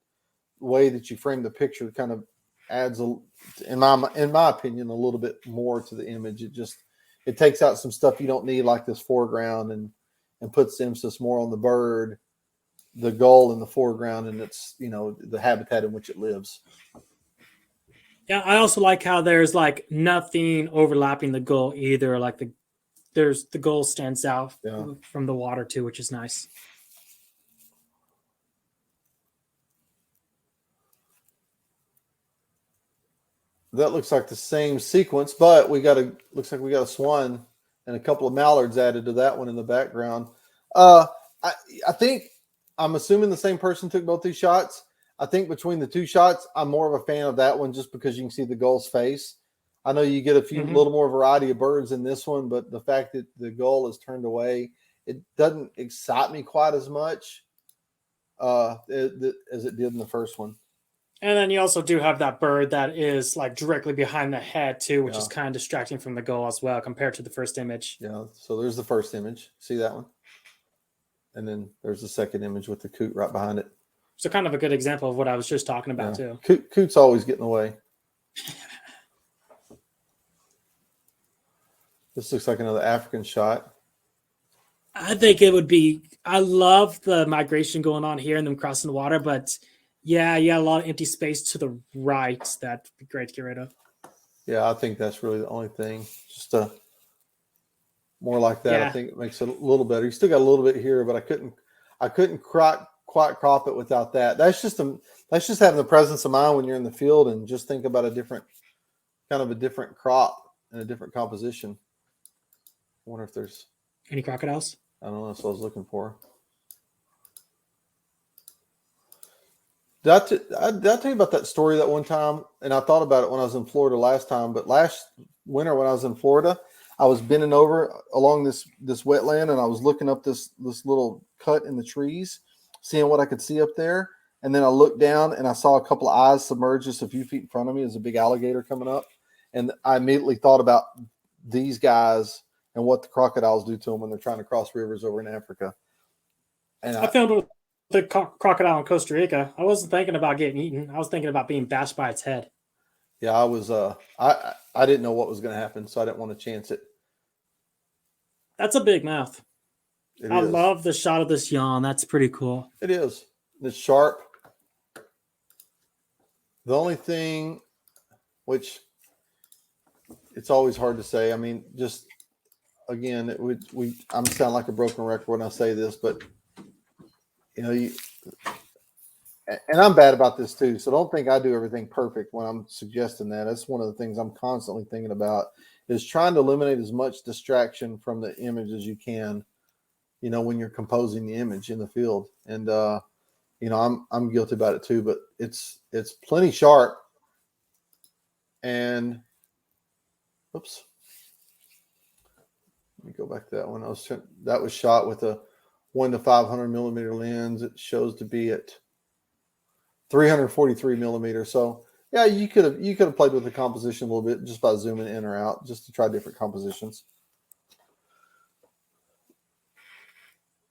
way that you frame the picture kind of adds, in my opinion, a little bit more to the image. It takes out some stuff you don't need, like this foreground, and puts the emphasis more on the bird, the gull in the foreground, and it's, the habitat in which it lives. Yeah, I also like how there's like nothing overlapping the gull either. Like the gull stands out from the water too, which is nice. That looks like the same sequence, but looks like we got a swan and a couple of mallards added to that one in the background. I think, I'm assuming the same person took both these shots. I think between the two shots, I'm more of a fan of that one just because you can see the gull's face. I know you get a few little more variety of birds in this one, but the fact that the gull is turned away, it doesn't excite me quite as much as it did in the first one. And then you also do have that bird that is like directly behind the head too, which is kind of distracting from the gull as well compared to the first image. Yeah, so there's the first image. See that one? And then there's the second image with the coot right behind it. So kind of a good example of what I was just talking about too. Coot's always getting away. This looks like another African shot. I think it would be, I love the migration going on here and them crossing the water, but yeah, a lot of empty space to the right. That'd be great to get rid of. Yeah, I think that's really the only thing. Just more like that. Yeah. I think it makes it a little better. You still got a little bit here, but I couldn't quite crop it without that. That's just having the presence of mind when you're in the field and just think about a different crop and a different composition. I wonder if there's any crocodiles. I don't know. That's what I was looking for. Did I tell you about that story that one time? And I thought about it when I was in Florida last time. But last winter when I was in Florida, I was bending over along this wetland, and I was looking up this little cut in the trees, seeing what I could see up there. And then I looked down, and I saw a couple of eyes submerged just a few feet in front of me. There's a big alligator coming up. And I immediately thought about these guys and what the crocodiles do to them when they're trying to cross rivers over in Africa. And I filmed the crocodile in Costa Rica. I wasn't thinking about getting eaten. I was thinking about being bashed by its head. Yeah, I was. I didn't know what was going to happen, so I didn't want to chance it. That's a big mouth. I love the shot of this yawn. That's pretty cool. It is. It's sharp. The only thing, which it's always hard to say. I mean, just again, I'm sound like a broken record when I say this, but. And I'm bad about this too. So don't think I do everything perfect when I'm suggesting that. That's one of the things I'm constantly thinking about, is trying to eliminate as much distraction from the image as you can, when you're composing the image in the field. And, I'm guilty about it too, but it's plenty sharp. And oops. Let me go back to that one. That was shot with a 1 to 500 millimeter lens. It shows to be at 343 millimeters. So yeah, you could have played with the composition a little bit just by zooming in or out, just to try different compositions.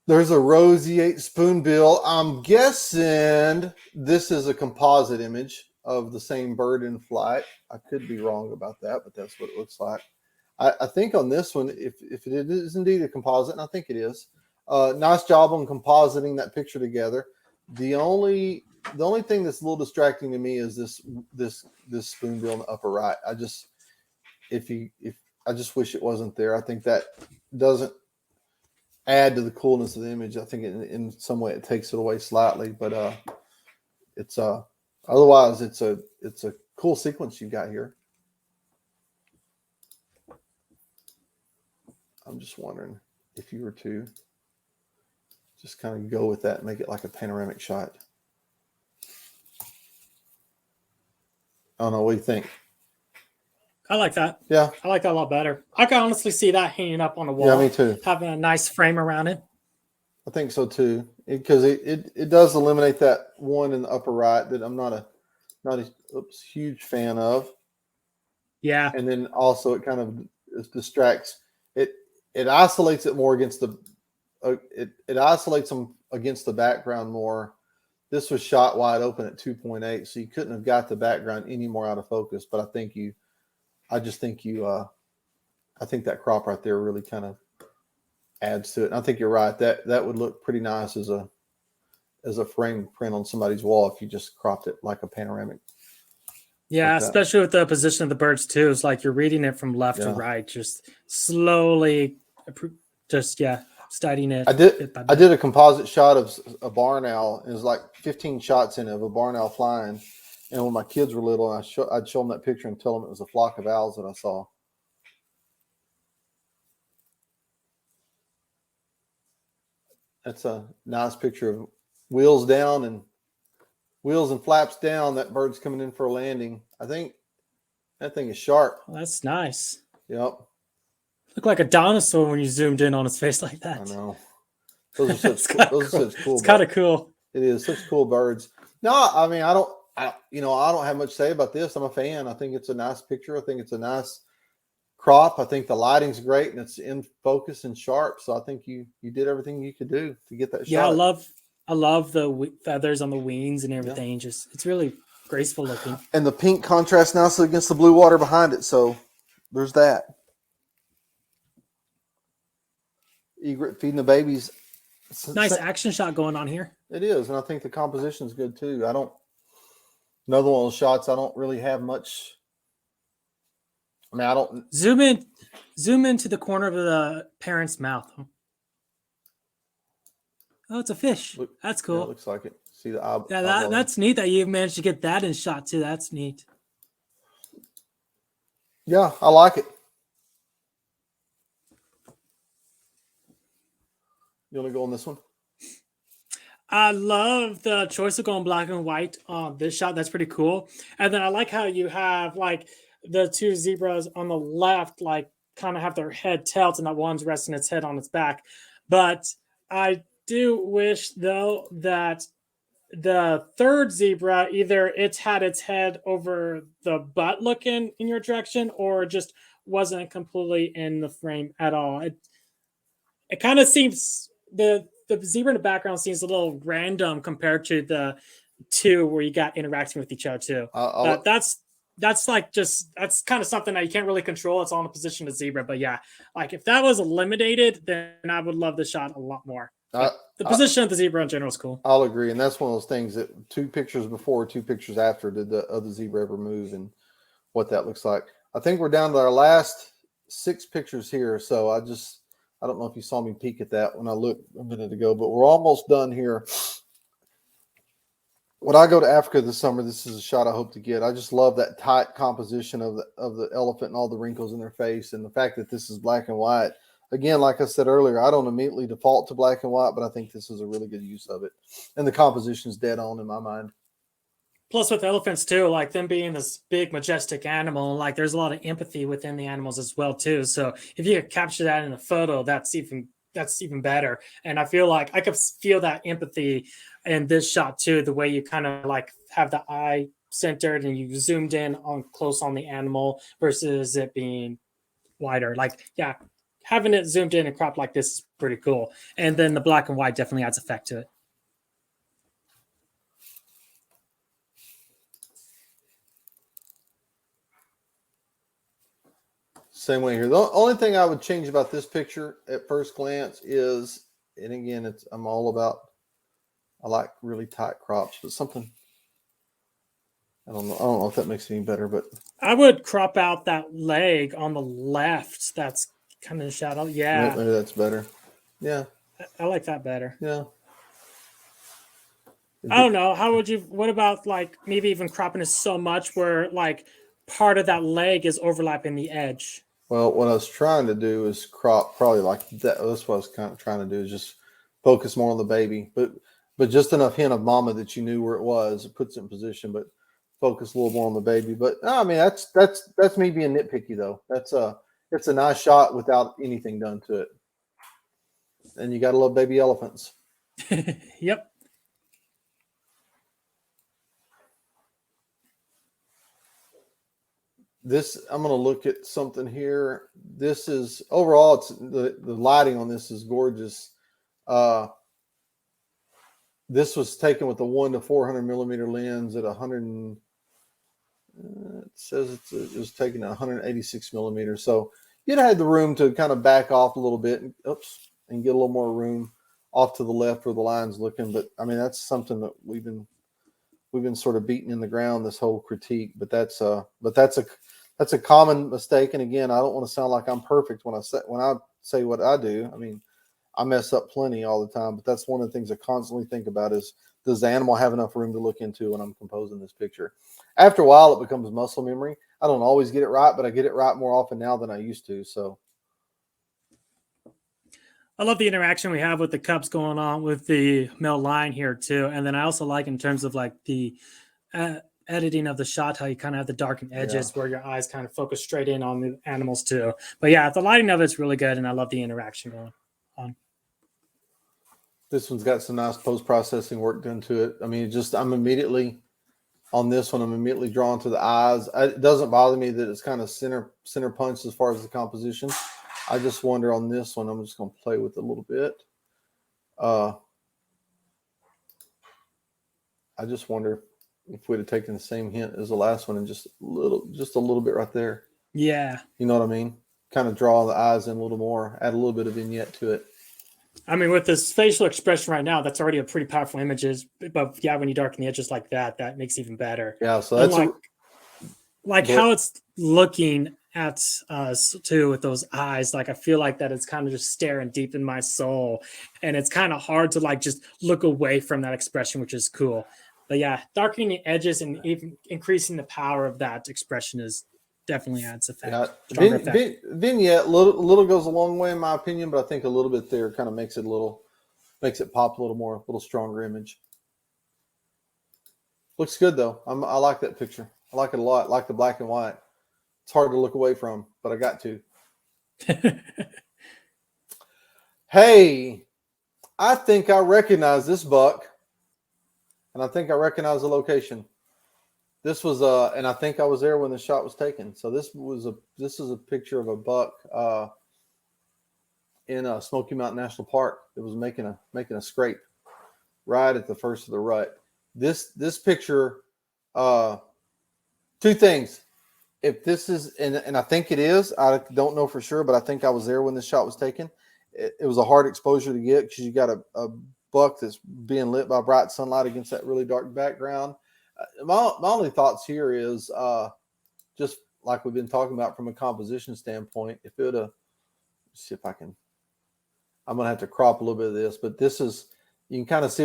There's a roseate spoonbill. I'm guessing this is a composite image of the same bird in flight. I could be wrong about that, but that's what it looks like. I think on this one, if it is indeed a composite, and I think it is, nice job on compositing that picture together. The only thing that's a little distracting to me is this spoonbill in the upper right. I just wish it wasn't there. I think that doesn't add to the coolness of the image. I think in some way it takes it away slightly, but it's otherwise it's a cool sequence you've got here. I'm just wondering if you were to just kind of go with that and make it like a panoramic shot. I don't know. What do you think? I like that. Yeah. I like that a lot better. I can honestly see that hanging up on a wall. Yeah, me too. Having a nice frame around it. I think so too, because it does eliminate that one in the upper right that I'm not a huge fan of. Yeah. And then also it kind of distracts. It isolates it more against the it isolates them against the background more. This was shot wide open at 2.8, so you couldn't have got the background any more out of focus. But I think I think that crop right there really kind of adds to it. And I think you're right. That would look pretty nice as a frame print on somebody's wall if you just cropped it like a panoramic. Yeah, like especially with the position of the birds too. It's like you're reading it from left to right, just slowly, studying it. I did a composite shot of a barn owl. It was like 15 shots in it of a barn owl flying. And when my kids were little, I'd show them that picture and tell them it was a flock of owls that I saw. That's a nice picture of wheels and flaps down. That bird's coming in for a landing. I think that thing is sharp. Well, that's nice. Yep. Looked like a dinosaur when you zoomed in on his face like that. I know. Those are such cool. It's kind of cool. It is such cool birds. No, I mean, I don't have much to say about this. I'm a fan. I think it's a nice picture. I think it's a nice crop. I think the lighting's great and it's in focus and sharp. So I think you did everything you could do to get that shot. Yeah, I love the feathers on the wings and everything. Yeah. Just it's really graceful looking. And the pink contrasts nicely against the blue water behind it. So there's that. Egret feeding the babies. Nice action shot going on here. It is, and I think the composition is good too. Another one of those shots. I don't really have much. I mean, I don't zoom into the corner of the parent's mouth. Oh, it's a fish. That's cool. Yeah, it looks like it. See the eye. Yeah, that's neat that you managed to get that in shot too. That's neat. Yeah, I like it. You want to go on this one? I love the choice of going black and white on this shot. That's pretty cool. And then I like how you have like the two zebras on the left, like kind of have their head tilted and that one's resting its head on its back. But I do wish though that the third zebra, either it's had its head over the butt looking in your direction or just wasn't completely in the frame at all. It kind of seems the zebra in the background seems a little random compared to the two where you got interacting with each other too. That's kind of something that you can't really control. It's all in the position of zebra. But yeah, like if that was eliminated, then I would love the shot a lot more. The position of the zebra in general is cool. I'll agree. And that's one of those things that 2 pictures before, 2 pictures after, did the other zebra ever move and what that looks like. I think we're down to our last 6 pictures here. So I don't know if you saw me peek at that when I looked a minute ago, but we're almost done here. When I go to Africa this summer, this is a shot I hope to get. I just love that tight composition of the elephant and all the wrinkles in their face, and the fact that this is black and white. Again, like I said earlier, I don't immediately default to black and white, but I think this is a really good use of it, and the composition is dead on in my mind. Plus, with elephants too, like them being this big, majestic animal, like there's a lot of empathy within the animals as well too. So if you could capture that in a photo, that's even better. And I feel like I could feel that empathy in this shot too. The way you kind of like have the eye centered and you zoomed in on close on the animal versus it being wider. Like, yeah, having it zoomed in and cropped like this is pretty cool. And then the black and white definitely adds effect to it. Same way here. The only thing I would change about this picture at first glance is, and again, I'm all about, I like really tight crops, but something, I don't know if that makes it any better, but I would crop out that leg on the left. That's kind of shadow. Yeah, maybe that's better. Yeah, I like that better. yeah. I don't know. What about like maybe even cropping it so much where like part of that leg is overlapping the edge? Well, what I was trying to do is crop probably like that. That's what I was kind of trying to do, is just focus more on the baby, but just enough hint of mama that you knew where it was. It puts it in position, but focus a little more on the baby. But I mean, that's me being nitpicky though. It's a nice shot without anything done to it. And you got to love baby elephants. Yep. I'm going to look at something here. This is overall, it's the lighting on this is gorgeous. This was taken with a 1 to 400 millimeter lens at 100. It says it was taken at 186 millimeters. So you'd had the room to kind of back off a little bit and get a little more room off to the left where the line's looking. But I mean, that's something that we've been sort of beating in the ground, this whole critique. But that's a common mistake. And again, I don't want to sound like I'm perfect when I say what I do. I mean, I mess up plenty all the time, but that's one of the things I constantly think about is, does the animal have enough room to look into when I'm composing this picture? After a while, it becomes muscle memory. I don't always get it right, but I get it right more often now than I used to. So I love the interaction we have with the cubs going on with the male lion here too. And then I also like in terms of like the editing of the shot, how you kind of have the darkened edges where your eyes kind of focus straight in on the animals too. But yeah, the lighting of it's really good. And I love the interaction going on. This one's got some nice post-processing work done to it. I mean, I'm immediately on this one. I'm immediately drawn to the eyes. It doesn't bother me that it's kind of center punch as far as the composition. I just wonder on this one, I'm just going to play with it a little bit. I just wonder if we'd have taken the same hint as the last one and just a little bit right there. Yeah. You know what I mean? Kind of draw the eyes in a little more, add a little bit of vignette to it. I mean, with this facial expression right now, that's already a pretty powerful image. But yeah, when you darken the edges like that, that makes it even better. Yeah, so that's like how it's looking at us too with those eyes. Like I feel like that it's kind of just staring deep in my soul, and it's kind of hard to like just look away from that expression, which is cool. But yeah, darkening the edges and even increasing the power of that expression is definitely adds effect. Yeah. Vignette, little goes a long way in my opinion, but I think a little bit there kind of makes it pop a little more, a little stronger image. Looks good though. I like that picture. I like it a lot. I like the black and white. It's hard to look away from, but I got to. Hey, I think I recognize this buck, and I think I recognize the location. This was and I think I was there when the shot was taken. So this is a picture of a buck in Smoky Mountain National Park. It was making a scrape right at the first of the rut. This picture, two things. If this is, and I think it is, I don't know for sure, but I think I was there when this shot was taken. It was a hard exposure to get because you got a buck that's being lit by bright sunlight against that really dark background. My only thoughts here is just like we've been talking about from a composition standpoint. If it would have, see if I can, I'm going to have to crop a little bit of this, but this is, you can kind of see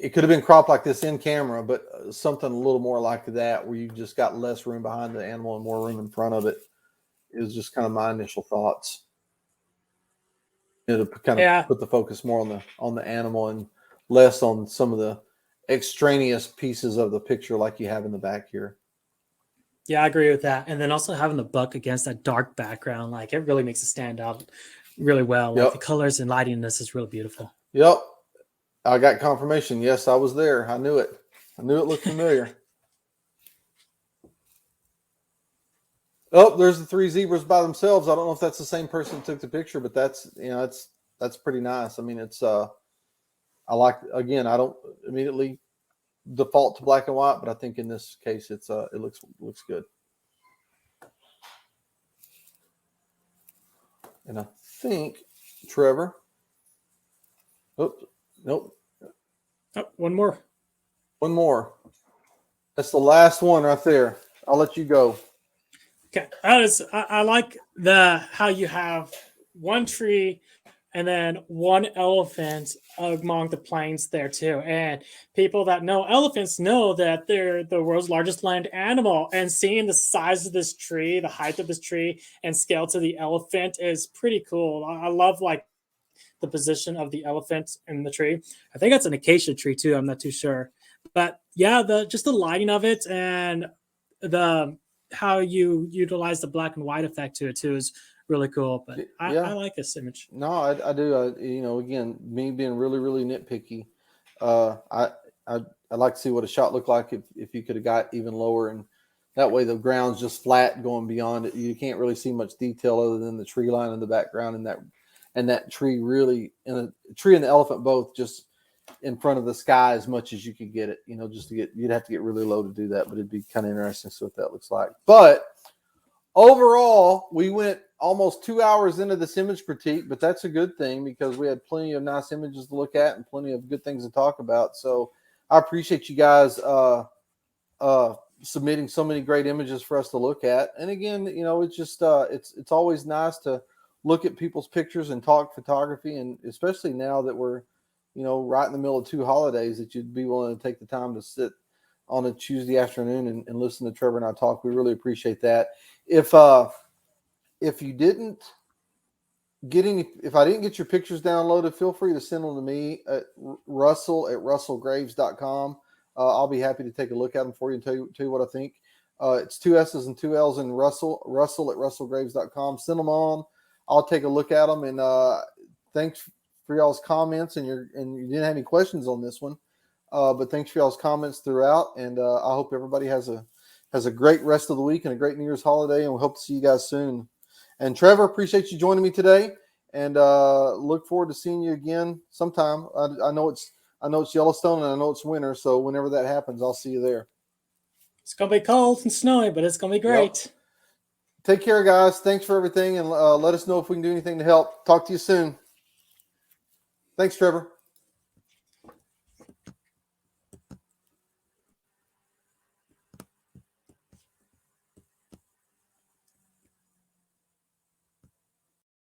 it could have been cropped like this in camera, but something a little more like that where you just got less room behind the animal and more room in front of it is just kind of my initial thoughts. It'll kind of put the focus more on the animal and less on some of the extraneous pieces of the picture like you have in the back here. Yeah, I agree with that. And then also having the buck against that dark background, like it really makes it stand out really well. Like Yep. the colors and lighting in this is really beautiful. Yep. I got confirmation. Yes, I was there. I knew it. I knew it looked familiar. Oh, there's the three zebras by themselves. I don't know if that's the same person that took the picture, but that's pretty nice. I mean, it's I like, again, I don't immediately default to black and white, but I think in this case it looks good. And I think Trevor. Oops, nope. Oh, one more. One more. That's the last one right there. I'll let you go. Okay, I like how you have one tree and then one elephant among the plains there too. And people that know elephants know that they're the world's largest land animal. And seeing the size of this tree, the height of this tree, and scale to the elephant is pretty cool. I love like the position of the elephant in the tree. I think that's an acacia tree too. I'm not too sure, but yeah, just the lighting of it and the how you utilize the black and white effect to it too is really cool. But I like this image. No, I do. Again, me being really, really nitpicky, I'd like to see what a shot looked like if you could have got even lower, and that way the ground's just flat going beyond it. You can't really see much detail other than the tree line in the background, and that tree really, and the tree and the elephant both just in front of the sky as much as you could get it. Just to you'd have to get really low to do that, but it'd be kind of interesting to see what that looks like. But overall, we went almost 2 hours into this image critique, but that's a good thing because we had plenty of nice images to look at and plenty of good things to talk about. So I appreciate you guys submitting so many great images for us to look at. And again, it's just it's always nice to look at people's pictures and talk photography, and especially now that we're right in the middle of two holidays, that you'd be willing to take the time to sit on a Tuesday afternoon and listen to Trevor and I talk. We really appreciate that. If you didn't get if I didn't get your pictures downloaded, feel free to send them to me at russell@russellgraves.com. I'll be happy to take a look at them for you and tell you what I think. It's 2 S's and 2 L's in russell@russellgraves.com. Send them on. I'll take a look at them, and thanks for y'all's comments, and you didn't have any questions on this one, but thanks for y'all's comments throughout, and I hope everybody has a great rest of the week and a great New Year's holiday, and we hope to see you guys soon. And Trevor, appreciate you joining me today, and look forward to seeing you again sometime. I know it's Yellowstone, and I know it's winter, so whenever that happens, I'll see you there. It's gonna be cold and snowy, but it's gonna be great. Yep. Take care, guys. Thanks for everything, and let us know if we can do anything to help. Talk to you soon. Thanks, Trevor.